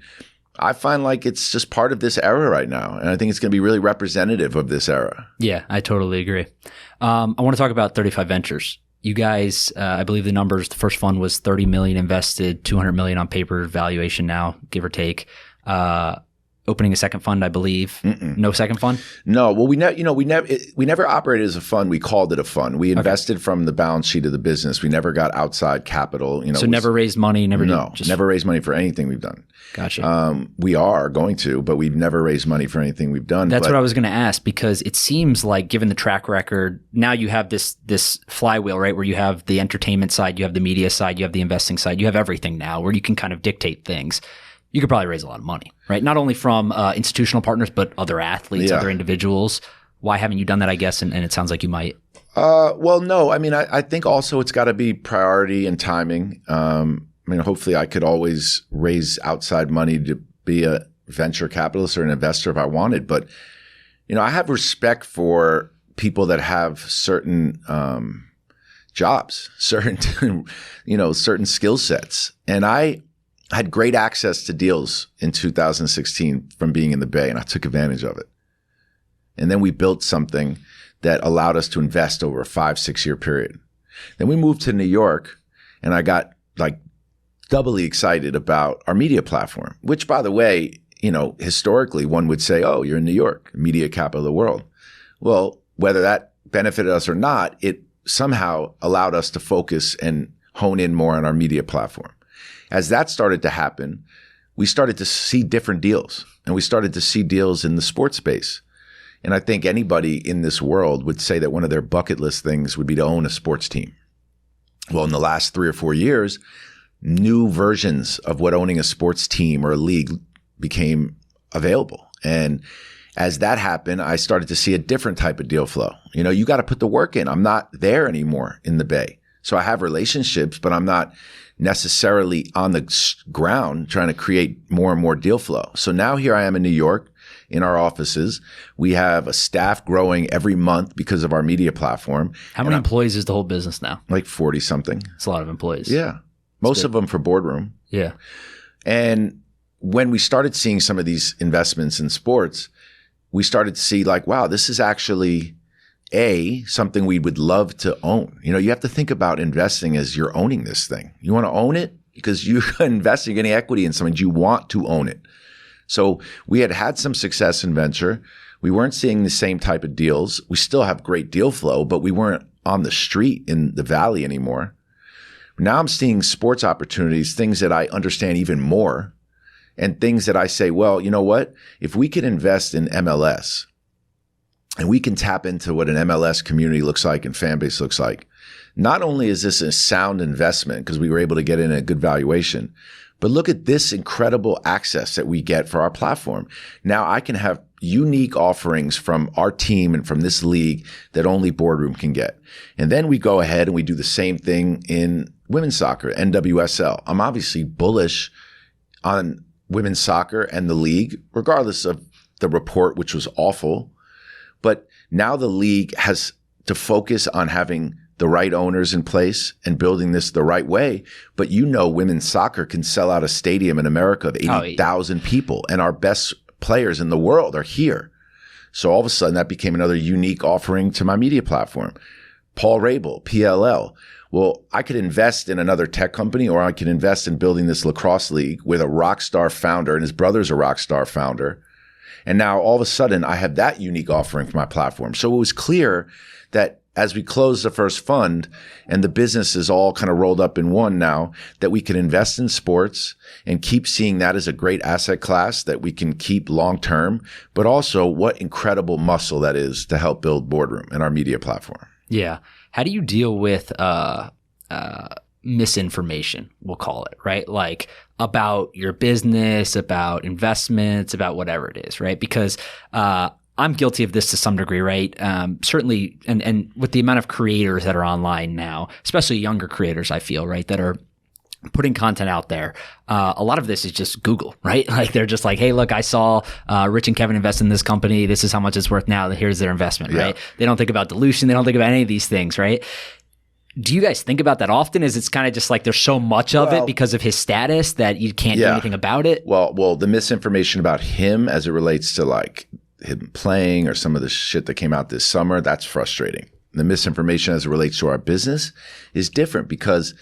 I find like it's just part of this era right now. And I think it's going to be really representative of this era. Yeah, I totally agree. I want to talk about 35 Ventures. You guys, I believe the numbers, the first fund was 30 million invested, 200 million on paper valuation now, give or take. Opening a second fund, I believe. No second fund? No. Well, we never operated as a fund. We called it a fund. We invested from the balance sheet of the business. We never got outside capital. You know, so never raised money. Never raised money for anything we've done. Gotcha. We are going to, but we've never raised money for anything we've done. That's what I was going to ask, because it seems like, given the track record, now you have this flywheel, right? Where you have the entertainment side, you have the media side, you have the investing side, you have everything now where you can kind of dictate things. You could probably raise a lot of money, right? Not only from institutional partners, but other athletes, other individuals. Why haven't you done that, I guess? And it sounds like you might. Well, no. I mean, I think also it's got to be priority and timing. I mean, hopefully I could always raise outside money to be a venture capitalist or an investor if I wanted. But, you know, I have respect for people that have certain jobs, certain skill sets. And I had great access to deals in 2016 from being in the Bay, and I took advantage of it. And then we built something that allowed us to invest over a 5-6 year period. Then we moved to New York, and I got like doubly excited about our media platform, which, by the way, historically one would say, oh, you're in New York, media capital of the world. Well, whether that benefited us or not, it somehow allowed us to focus and hone in more on our media platform. As that started to happen, we started to see different deals, and we started to see deals in the sports space. And I think anybody in this world would say that one of their bucket list things would be to own a sports team. Well, in the last 3 or 4 years, new versions of what owning a sports team or a league became available. And as that happened, I started to see a different type of deal flow. You got to put the work in. I'm not there anymore in the Bay. So I have relationships, but I'm not necessarily on the ground trying to create more and more deal flow. So now here I am in New York in our offices. We have a staff growing every month because of our media platform. How many employees is the whole business now? Like 40 something. It's a lot of employees. Yeah. Most of them for Boardroom. Yeah. And when we started seeing some of these investments in sports, we started to see like, wow, this is actually something we would love to own. You have to think about investing as you're owning this thing. You want to own it because you're investing any equity in something. You want to own it. So we had some success in venture. We weren't seeing the same type of deals. We still have great deal flow, but we weren't on the street in the valley anymore. Now I'm seeing sports opportunities, things that I understand even more, and things that I say, well, you know what? If we could invest in MLS and we can tap into what an MLS community looks like and fan base looks like, not only is this a sound investment because we were able to get in a good valuation, but look at this incredible access that we get for our platform. Now I can have unique offerings from our team and from this league that only Boardroom can get. And then we go ahead and we do the same thing in women's soccer, NWSL. I'm obviously bullish on women's soccer and the league, regardless of the report, which was awful. But now the league has to focus on having the right owners in place and building this the right way. But women's soccer can sell out a stadium in America of 80,000 people, and our best players in the world are here. So all of a sudden that became another unique offering to my media platform. Paul Rabel, PLL. Well, I could invest in another tech company, or I could invest in building this lacrosse league with a rock star founder, and his brother's a rock star founder. And now all of a sudden I have that unique offering for my platform. So it was clear that as we closed the first fund and the business is all kind of rolled up in one now, that we can invest in sports and keep seeing that as a great asset class that we can keep long term, but also what incredible muscle that is to help build Boardroom and our media platform. Yeah. How do you deal with misinformation, we'll call it, right? Like about your business, about investments, about whatever it is, right? Because I'm guilty of this to some degree, right? Certainly, and with the amount of creators that are online now, especially younger creators, I feel, right, that are putting content out there. A lot of this is just Google, right? Like they're just like, hey, look, I saw Rich and Kevin invest in this company. This is how much it's worth now. Here's their investment, right? They don't think about dilution. They don't think about any of these things, right? Do you guys think about that often? Is it's kind of just like there's so much of it because of his status that you can't do anything about it? Well, the misinformation about him as it relates to like him playing or some of the shit that came out this summer, that's frustrating. The misinformation as it relates to our business is different because,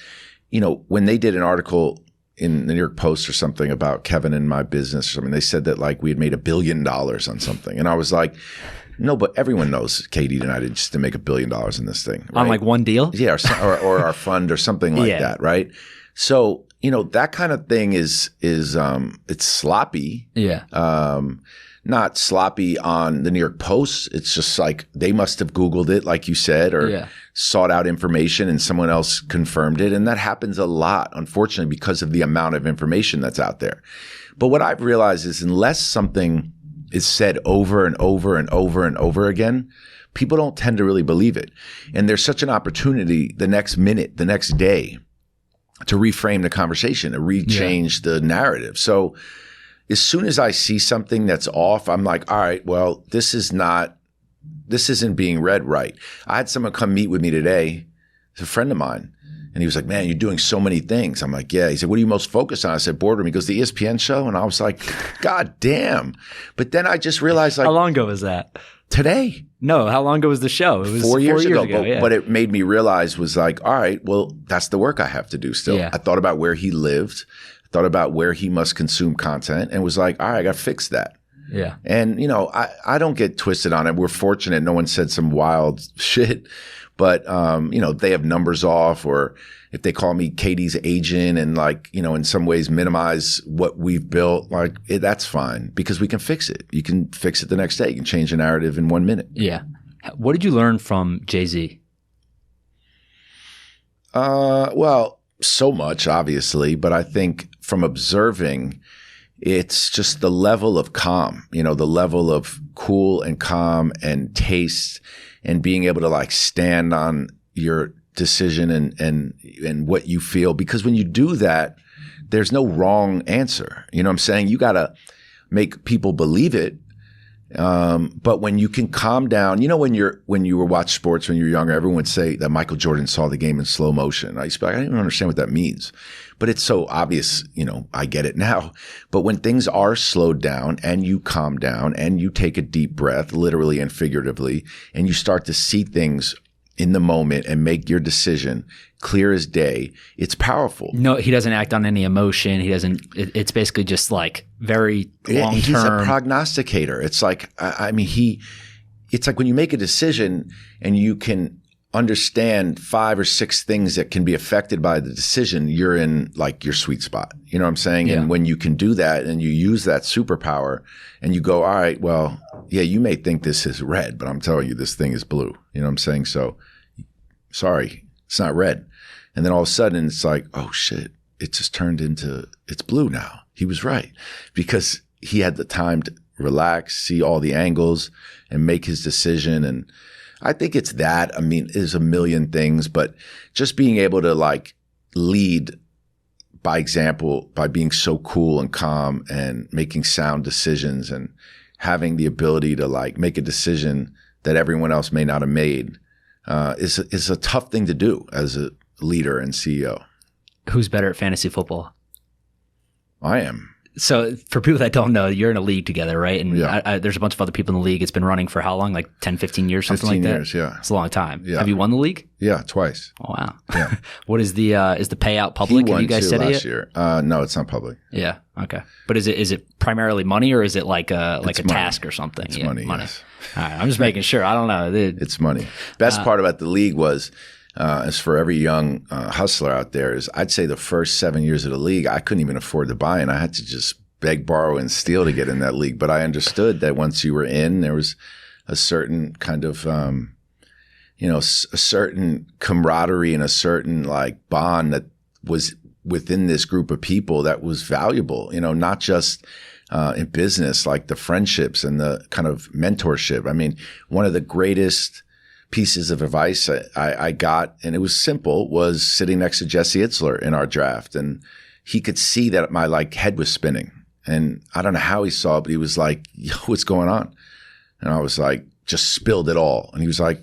when they did an article in the New York Post or something about Kevin and my business or something, they said that like we had made $1 billion on something. And I was like, no, but everyone knows KD and I did just to make $1 billion in this thing. Right? On like one deal? Yeah. Or our fund or something like that. Right. So, that kind of thing is it's sloppy. Yeah. Not sloppy on the New York Post. It's just like they must have Googled it, like you said, or sought out information and someone else confirmed it. And that happens a lot, unfortunately, because of the amount of information that's out there. But what I've realized is unless something is said over and over and over and over again, people don't tend to really believe it. And there's such an opportunity the next minute, the next day to reframe the conversation, to rechange the narrative. So as soon as I see something that's off, I'm like, all right, well, this isn't being read right. I had someone come meet with me today. It's a friend of mine. And he was like, man, you're doing so many things. I'm like, yeah. He said, what are you most focused on? I said, Boardroom. He goes, the ESPN show? And I was like, God damn. But then I just realized like— How long ago was that? Today. No, how long ago was the show? It was 4 years ago. Yeah. But it made me realize was like, all right, well, that's the work I have to do still. Yeah. I thought about where he lived, thought about where he must consume content, and was like, all right, I got to fix that. Yeah. And, I don't get twisted on it. We're fortunate no one said some wild shit. But, they have numbers off, or if they call me Katie's agent and in some ways minimize what we've built, that's fine because we can fix it. You can fix it the next day. You can change the narrative in 1 minute. Yeah. What did you learn from Jay-Z? Well, so much, obviously, but I think from observing, it's just the level of calm, the level of cool and calm and taste and being able to stand on your decision and what you feel. Because when you do that, there's no wrong answer. You know what I'm saying? You got to make people believe it. But when you can calm down, when you were watch sports when you were younger, everyone would say that Michael Jordan saw the game in slow motion. I used to be like, I didn't even understand what that means, but it's so obvious, I get it now. But when things are slowed down and you calm down and you take a deep breath, literally and figuratively, and you start to see things in the moment and make your decision clear as day, it's powerful. No, he doesn't act on any emotion. He doesn't. It's basically just very long term. He's a prognosticator. It's like, it's like when you make a decision and you can understand 5 or 6 things that can be affected by the decision, you're in your sweet spot. You know what I'm saying? Yeah. And when you can do that and you use that superpower and you go, all right, well, yeah, you may think this is red, but I'm telling you, this thing is blue. You know what I'm saying? So sorry, it's not red. And then all of a sudden it's like, oh shit, it just turned into, it's blue now. He was right because he had the time to relax, see all the angles and make his decision. And I think it's that. I mean, there's a million things, but just being able to lead by example, by being so cool and calm and making sound decisions and having the ability to make a decision that everyone else may not have made is a tough thing to do as a leader and CEO. Who's better at fantasy football? I am. So for people that don't know, you're in a league together, right? And yeah. There's a bunch of other people in the league. It's been running for how long? 10, 15 years, something like that? 15 years, yeah. It's a long time. Yeah. Have you won the league? Yeah, twice. Oh, wow. Yeah. What is the payout public? He won Have you guys said last it year. No, it's not public. Yeah. Okay. But is it primarily money or is it like a money. task or something? It's money. Yes. All right. I'm just making sure. I don't know. It's money. Best part about the league was, as for every young hustler out there, is I'd say the first 7 years of the league, I couldn't even afford to buy, and I had to just beg, borrow, and steal to get in that league. But I understood that once you were in, there was a certain kind of, a certain camaraderie and a certain bond that was within this group of people that was valuable, not just in business, the friendships and the kind of mentorship. I mean, one of the greatest pieces of advice I got, and it was simple, was sitting next to Jesse Itzler in our draft. And he could see that my head was spinning. And I don't know how he saw it, but he was like, yo, what's going on? And I was like, just spilled it all. And he was like,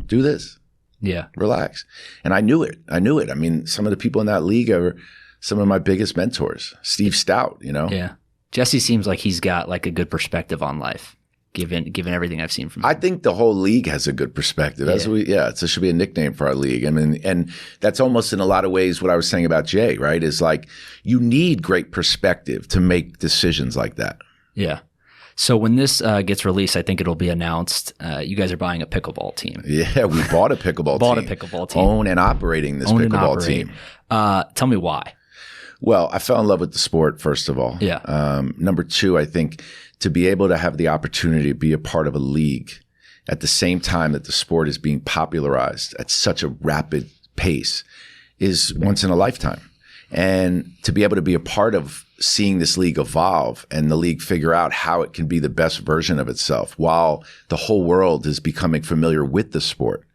do this. Yeah. Relax. And I knew it. I mean, some of the people in that league are some of my biggest mentors. Steve Stout, Yeah. Jesse seems like he's got a good perspective on life, given everything I've seen from him. I think the whole league has a good perspective. It should be a nickname for our league. I mean, and that's almost in a lot of ways what I was saying about Jay, right? Is you need great perspective to make decisions like that. Yeah. So when this gets released, I think it'll be announced. You guys are buying a pickleball team. Yeah, we bought a pickleball team. Own and operating this pickleball team. Tell me why. Well, I fell in love with the sport, first of all. Yeah. Number two, I think to be able to have the opportunity to be a part of a league at the same time that the sport is being popularized at such a rapid pace is once in a lifetime. And to be able to be a part of seeing this league evolve and the league figure out how it can be the best version of itself while the whole world is becoming familiar with the sport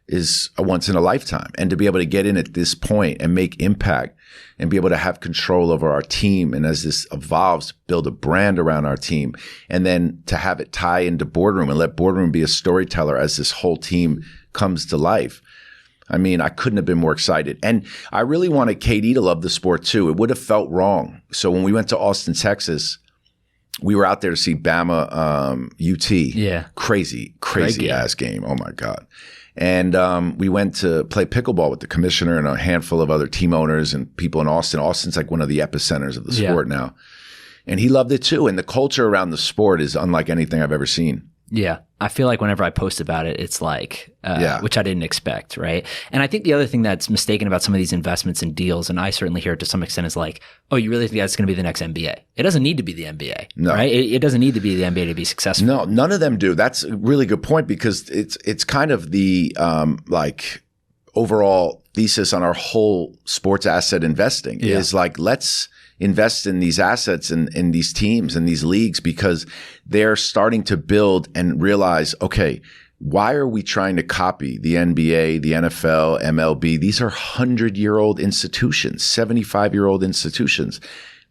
is a once in a lifetime. And to be able to get in at this point and make impact and be able to have control over our team. And as this evolves, build a brand around our team. And then to have it tie into Boardroom and let Boardroom be a storyteller as this whole team comes to life. I mean, I couldn't have been more excited. And I really wanted KD to love the sport too. It would have felt wrong. So when we went to Austin, Texas, we were out there to see Bama UT. Yeah. Crazy game. ass game. Oh my God. And we went to play pickleball with the commissioner and a handful of other team owners and people in Austin. Austin's like one of the epicenters of the sport now. And he loved it too. And the culture around the sport is unlike anything I've ever seen. Yeah. I feel like whenever I post about it, it's like, which I didn't expect, right? And I think the other thing that's mistaken about some of these investments and deals, and I certainly hear it to some extent, is like, oh, you really think that's going to be the next NBA? It doesn't need to be the NBA, right? It doesn't need to be the NBA to be successful. No, none of them do. That's a really good point because it's kind of the overall thesis on our whole sports asset investing is like, let's invest in these assets and in these teams and these leagues because they're starting to build and realize, okay, why are we trying to copy the NBA, the NFL, MLB? These are 100-year-old institutions, 75-year-old institutions.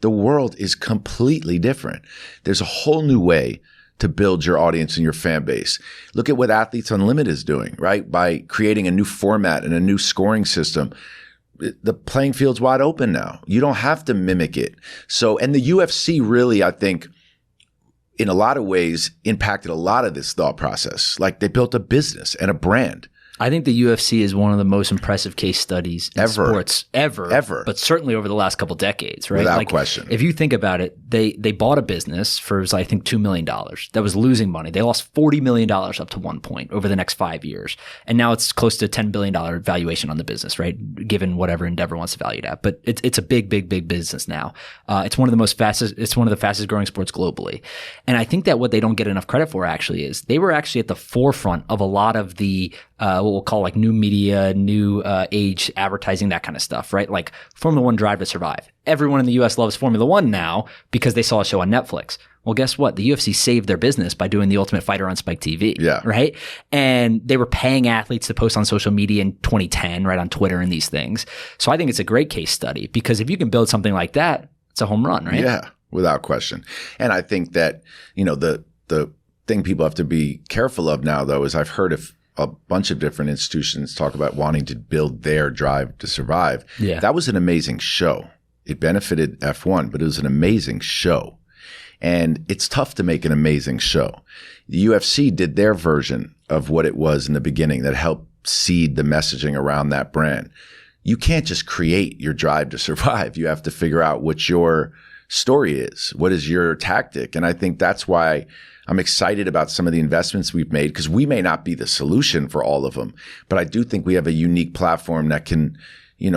The world is completely different. There's a whole new way to build your audience and your fan base. Look at what Athletes Unlimited is doing, right? By creating a new format and a new scoring system. The playing field's wide open now. You don't have to mimic it. So, and the UFC really, I think, in a lot of ways, impacted a lot of this thought process. Like they built a business and a brand. I think the UFC is one of the most impressive case studies in sports ever, but certainly over the last couple decades, right? Without question. If you think about it, they bought a business for, I think, $2 million that was losing money. They lost $40 million up to one point over the next 5 years. And now it's close to $10 billion valuation on the business, right? Given whatever Endeavor wants to value it at. But it's a big business now. It's one of the fastest growing sports globally. And I think that what they don't get enough credit for actually is they were actually at the forefront of a lot of the what we'll call like new media, new age advertising, that kind of stuff, right? Like Formula One Drive to Survive. Everyone in the US loves Formula One now because they saw a show on Netflix. Well, guess what? The UFC saved their business by doing The Ultimate Fighter on Spike TV, right? And they were paying athletes to post on social media in 2010, right, on Twitter and these things. So I think it's a great case study because if you can build something like that, it's a home run, right? Yeah, without question. And I think that, the thing people have to be careful of now, though, is I've heard of a bunch of different institutions talk about wanting to build their Drive to Survive. Yeah. That was an amazing show. It benefited F1, but it was an amazing show. And it's tough to make an amazing show. The UFC did their version of what it was in the beginning that helped seed the messaging around that brand. You can't just create your Drive to Survive. You have to figure out what your story is. What is your tactic? And I think that's why I'm excited about some of the investments we've made because we may not be the solution for all of them, but I do think we have a unique platform that can,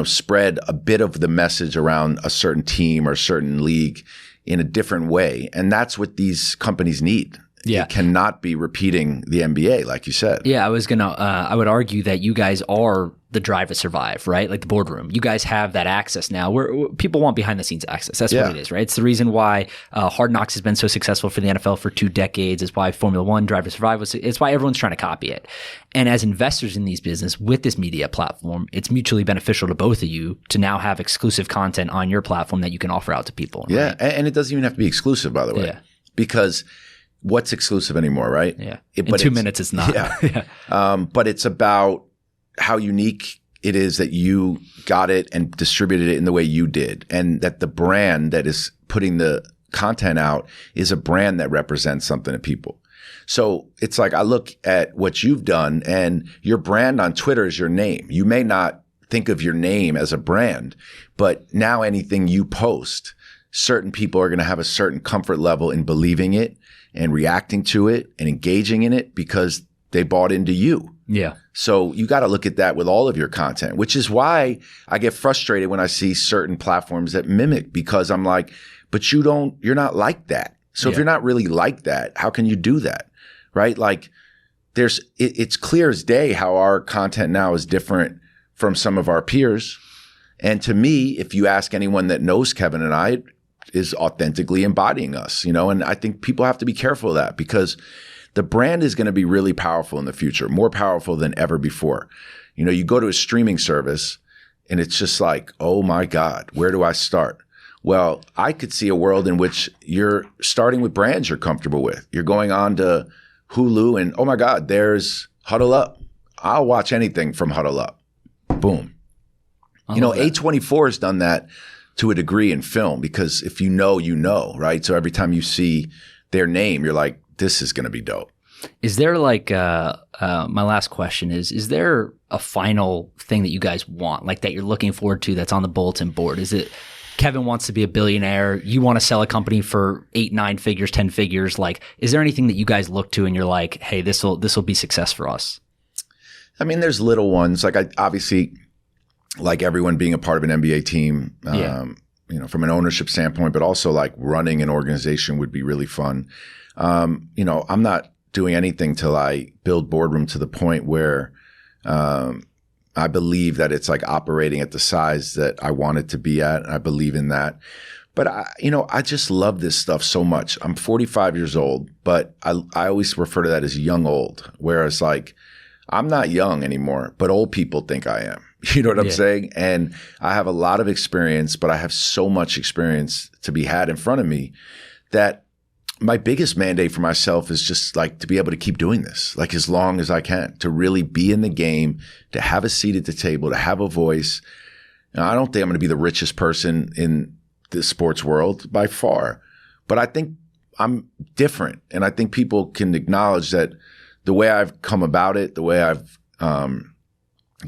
spread a bit of the message around a certain team or a certain league in a different way. And that's what these companies need. Yeah. It cannot be repeating the NBA, like you said. Yeah, I would argue that you guys are the Drive to Survive, right? Like the Boardroom. You guys have that access now where people want behind the scenes access. That's what it is, right? It's the reason why Hard Knocks has been so successful for the NFL for 2 decades. It's why Formula One Drive to Survive it's why everyone's trying to copy it. And as investors in these business with this media platform, it's mutually beneficial to both of you to now have exclusive content on your platform that you can offer out to people. Yeah. Right? And it doesn't even have to be exclusive, by the way, because what's exclusive anymore, right? Yeah. In 2 minutes, it's not. Yeah. But it's about how unique it is that you got it and distributed it in the way you did. And that the brand that is putting the content out is a brand that represents something to people. So it's like I look at what you've done and your brand on Twitter is your name. You may not think of your name as a brand, but now anything you post, certain people are going to have a certain comfort level in believing it and reacting to it and engaging in it because they bought into you. Yeah. So you got to look at that with all of your content, which is why I get frustrated when I see certain platforms that mimic because I'm like, but you're not like that. So if you're not really like that, how can you do that? Right? Like it's clear as day how our content now is different from some of our peers. And to me, if you ask anyone that knows Kevin and I, is authentically embodying us, and I think people have to be careful of that because the brand is going to be really powerful in the future, more powerful than ever before. You go to a streaming service and it's just like, oh my God, where do I start? Well, I could see a world in which you're starting with brands you're comfortable with. You're going on to Hulu and, oh my God, there's Huddle Up. I'll watch anything from Huddle Up. Boom. A24 has done that to a degree in film, because if you know, right? So every time you see their name, you're like, this is going to be dope. Is there like, my last question is there a final thing that you guys want, like that you're looking forward to that's on the bulletin board? Is it Kevin wants to be a billionaire, you want to sell a company for 8, 9 figures, 10 figures? Like, is there anything that you guys look to and you're like, hey, this will be success for us? I mean, there's little ones. Like, I obviously, like everyone, being a part of an NBA team, you know, from an ownership standpoint, but also like running an organization would be really fun. You know, I'm not doing anything till I build Boardroom to the point where I believe that it's like operating at the size that I want it to be at. I believe in that. But I just love this stuff so much. I'm 45 years old, but I always refer to that as young old, whereas like I'm not young anymore, but old people think I am. You know what I'm saying? And I have a lot of experience, but I have so much experience to be had in front of me that my biggest mandate for myself is just like to be able to keep doing this, like as long as I can, to really be in the game, to have a seat at the table, to have a voice. Now, I don't think I'm going to be the richest person in the sports world by far, but I think I'm different. And I think people can acknowledge that the way I've come about it, the way I've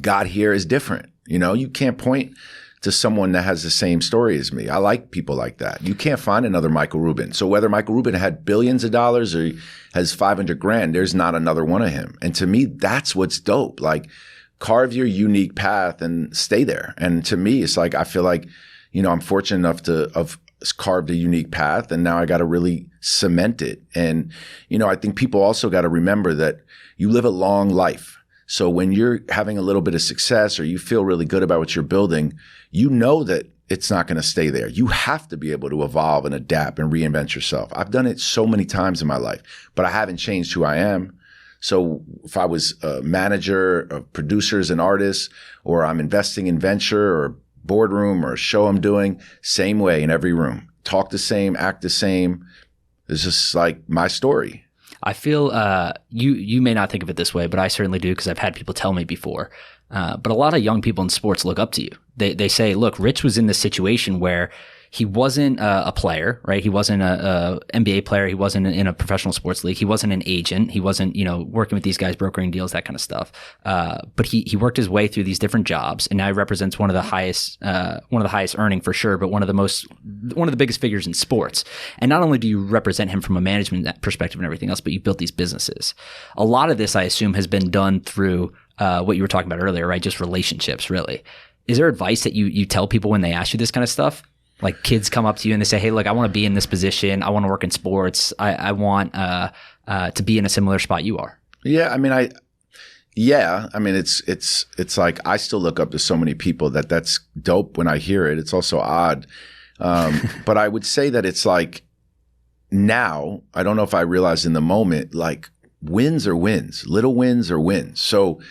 got here is different. You know, you can't point to someone that has the same story as me. I like people like that. You can't find another Michael Rubin. So whether Michael Rubin had billions of dollars or he has 500 grand, there's not another one of him. And to me, that's what's dope. Like, carve your unique path and stay there. And to me, it's like, I feel like, you know, I'm fortunate enough to have carved a unique path, and now I got to really cement it. And, you know, I think people also got to remember that you live a long life. So when you're having a little bit of success or you feel really good about what you're building, you know that it's not going to stay there. You have to be able to evolve and adapt and reinvent yourself. I've done it so many times in my life, but I haven't changed who I am. So if I was a manager of producers and artists, or I'm investing in venture or Boardroom or a show I'm doing, same way in every room. Talk the same, act the same. It's just like my story. I feel you may not think of it this way, but I certainly do, because I've had people tell me before. But a lot of young people in sports look up to you. They say, look, Rich was in this situation where he wasn't a player, right? He wasn't a NBA player. He wasn't in a professional sports league. He wasn't an agent. He wasn't, you know, working with these guys, brokering deals, that kind of stuff. But he worked his way through these different jobs, and now he represents one of the highest earning for sure, but one of the biggest figures in sports. And not only do you represent him from a management perspective and everything else, but you built these businesses. A lot of this, I assume, has been done through what you were talking about earlier, right? Just relationships, really. Is there advice that you tell people when they ask you this kind of stuff? Like, kids come up to you and they say, hey, look, I want to be in this position. I want to work in sports. I want to be in a similar spot you are. Yeah. I mean, it's like, I still look up to so many people that's dope when I hear it. It's also odd. But I would say that it's like, now, I don't know if I realized in the moment, like, wins are wins, little wins are wins. So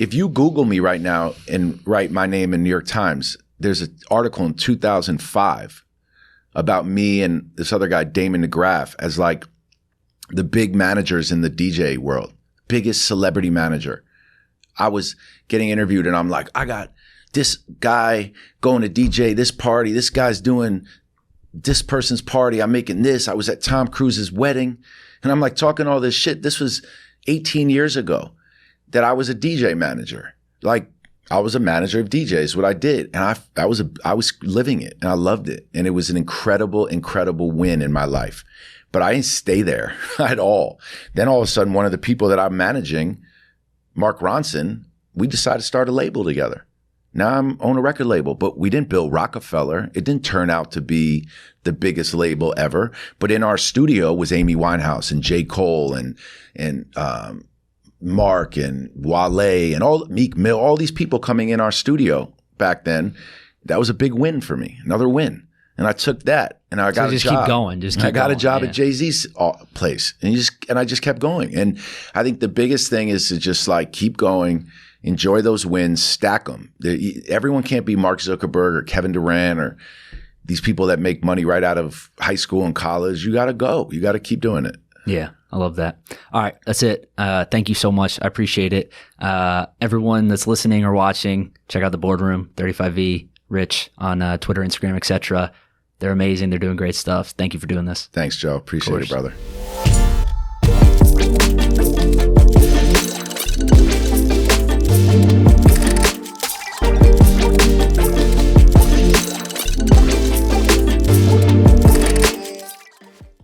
if you Google me right now and write my name in New York Times, there's an article in 2005 about me and this other guy, Damon DeGraff, as like the big managers in the DJ world, biggest celebrity manager. I was getting interviewed and I'm like, I got this guy going to DJ this party. This guy's doing this person's party. I'm making this. I was at Tom Cruise's wedding. And I'm like talking all this shit. This was 18 years ago that I was a DJ manager. Like, I was a manager of DJs, what I did. And I was living it, and I loved it. And it was an incredible, incredible win in my life. But I didn't stay there at all. Then all of a sudden, one of the people that I'm managing, Mark Ronson, we decided to start a label together. Now I'm on a record label, but we didn't build Rockefeller. It didn't turn out to be the biggest label ever. But in our studio was Amy Winehouse and J. Cole and Mark and Wale and all Meek Mill, all these people coming in our studio back then. That was a big win for me, another win. And I took that, and I got a job. Keep going. I got a job at Jay-Z's place, and I just kept going. And I think the biggest thing is to just like keep going, enjoy those wins, stack them. Everyone can't be Mark Zuckerberg or Kevin Durant or these people that make money right out of high school and college. You got to go. You got to keep doing it. Yeah, I love that. All right, that's it. Thank you so much. I appreciate it. Everyone that's listening or watching, check out the Boardroom, 35V. Rich, on Twitter, Instagram, etc. They're amazing. They're doing great stuff. Thank you for doing this. Thanks, Joe. Appreciate it, brother.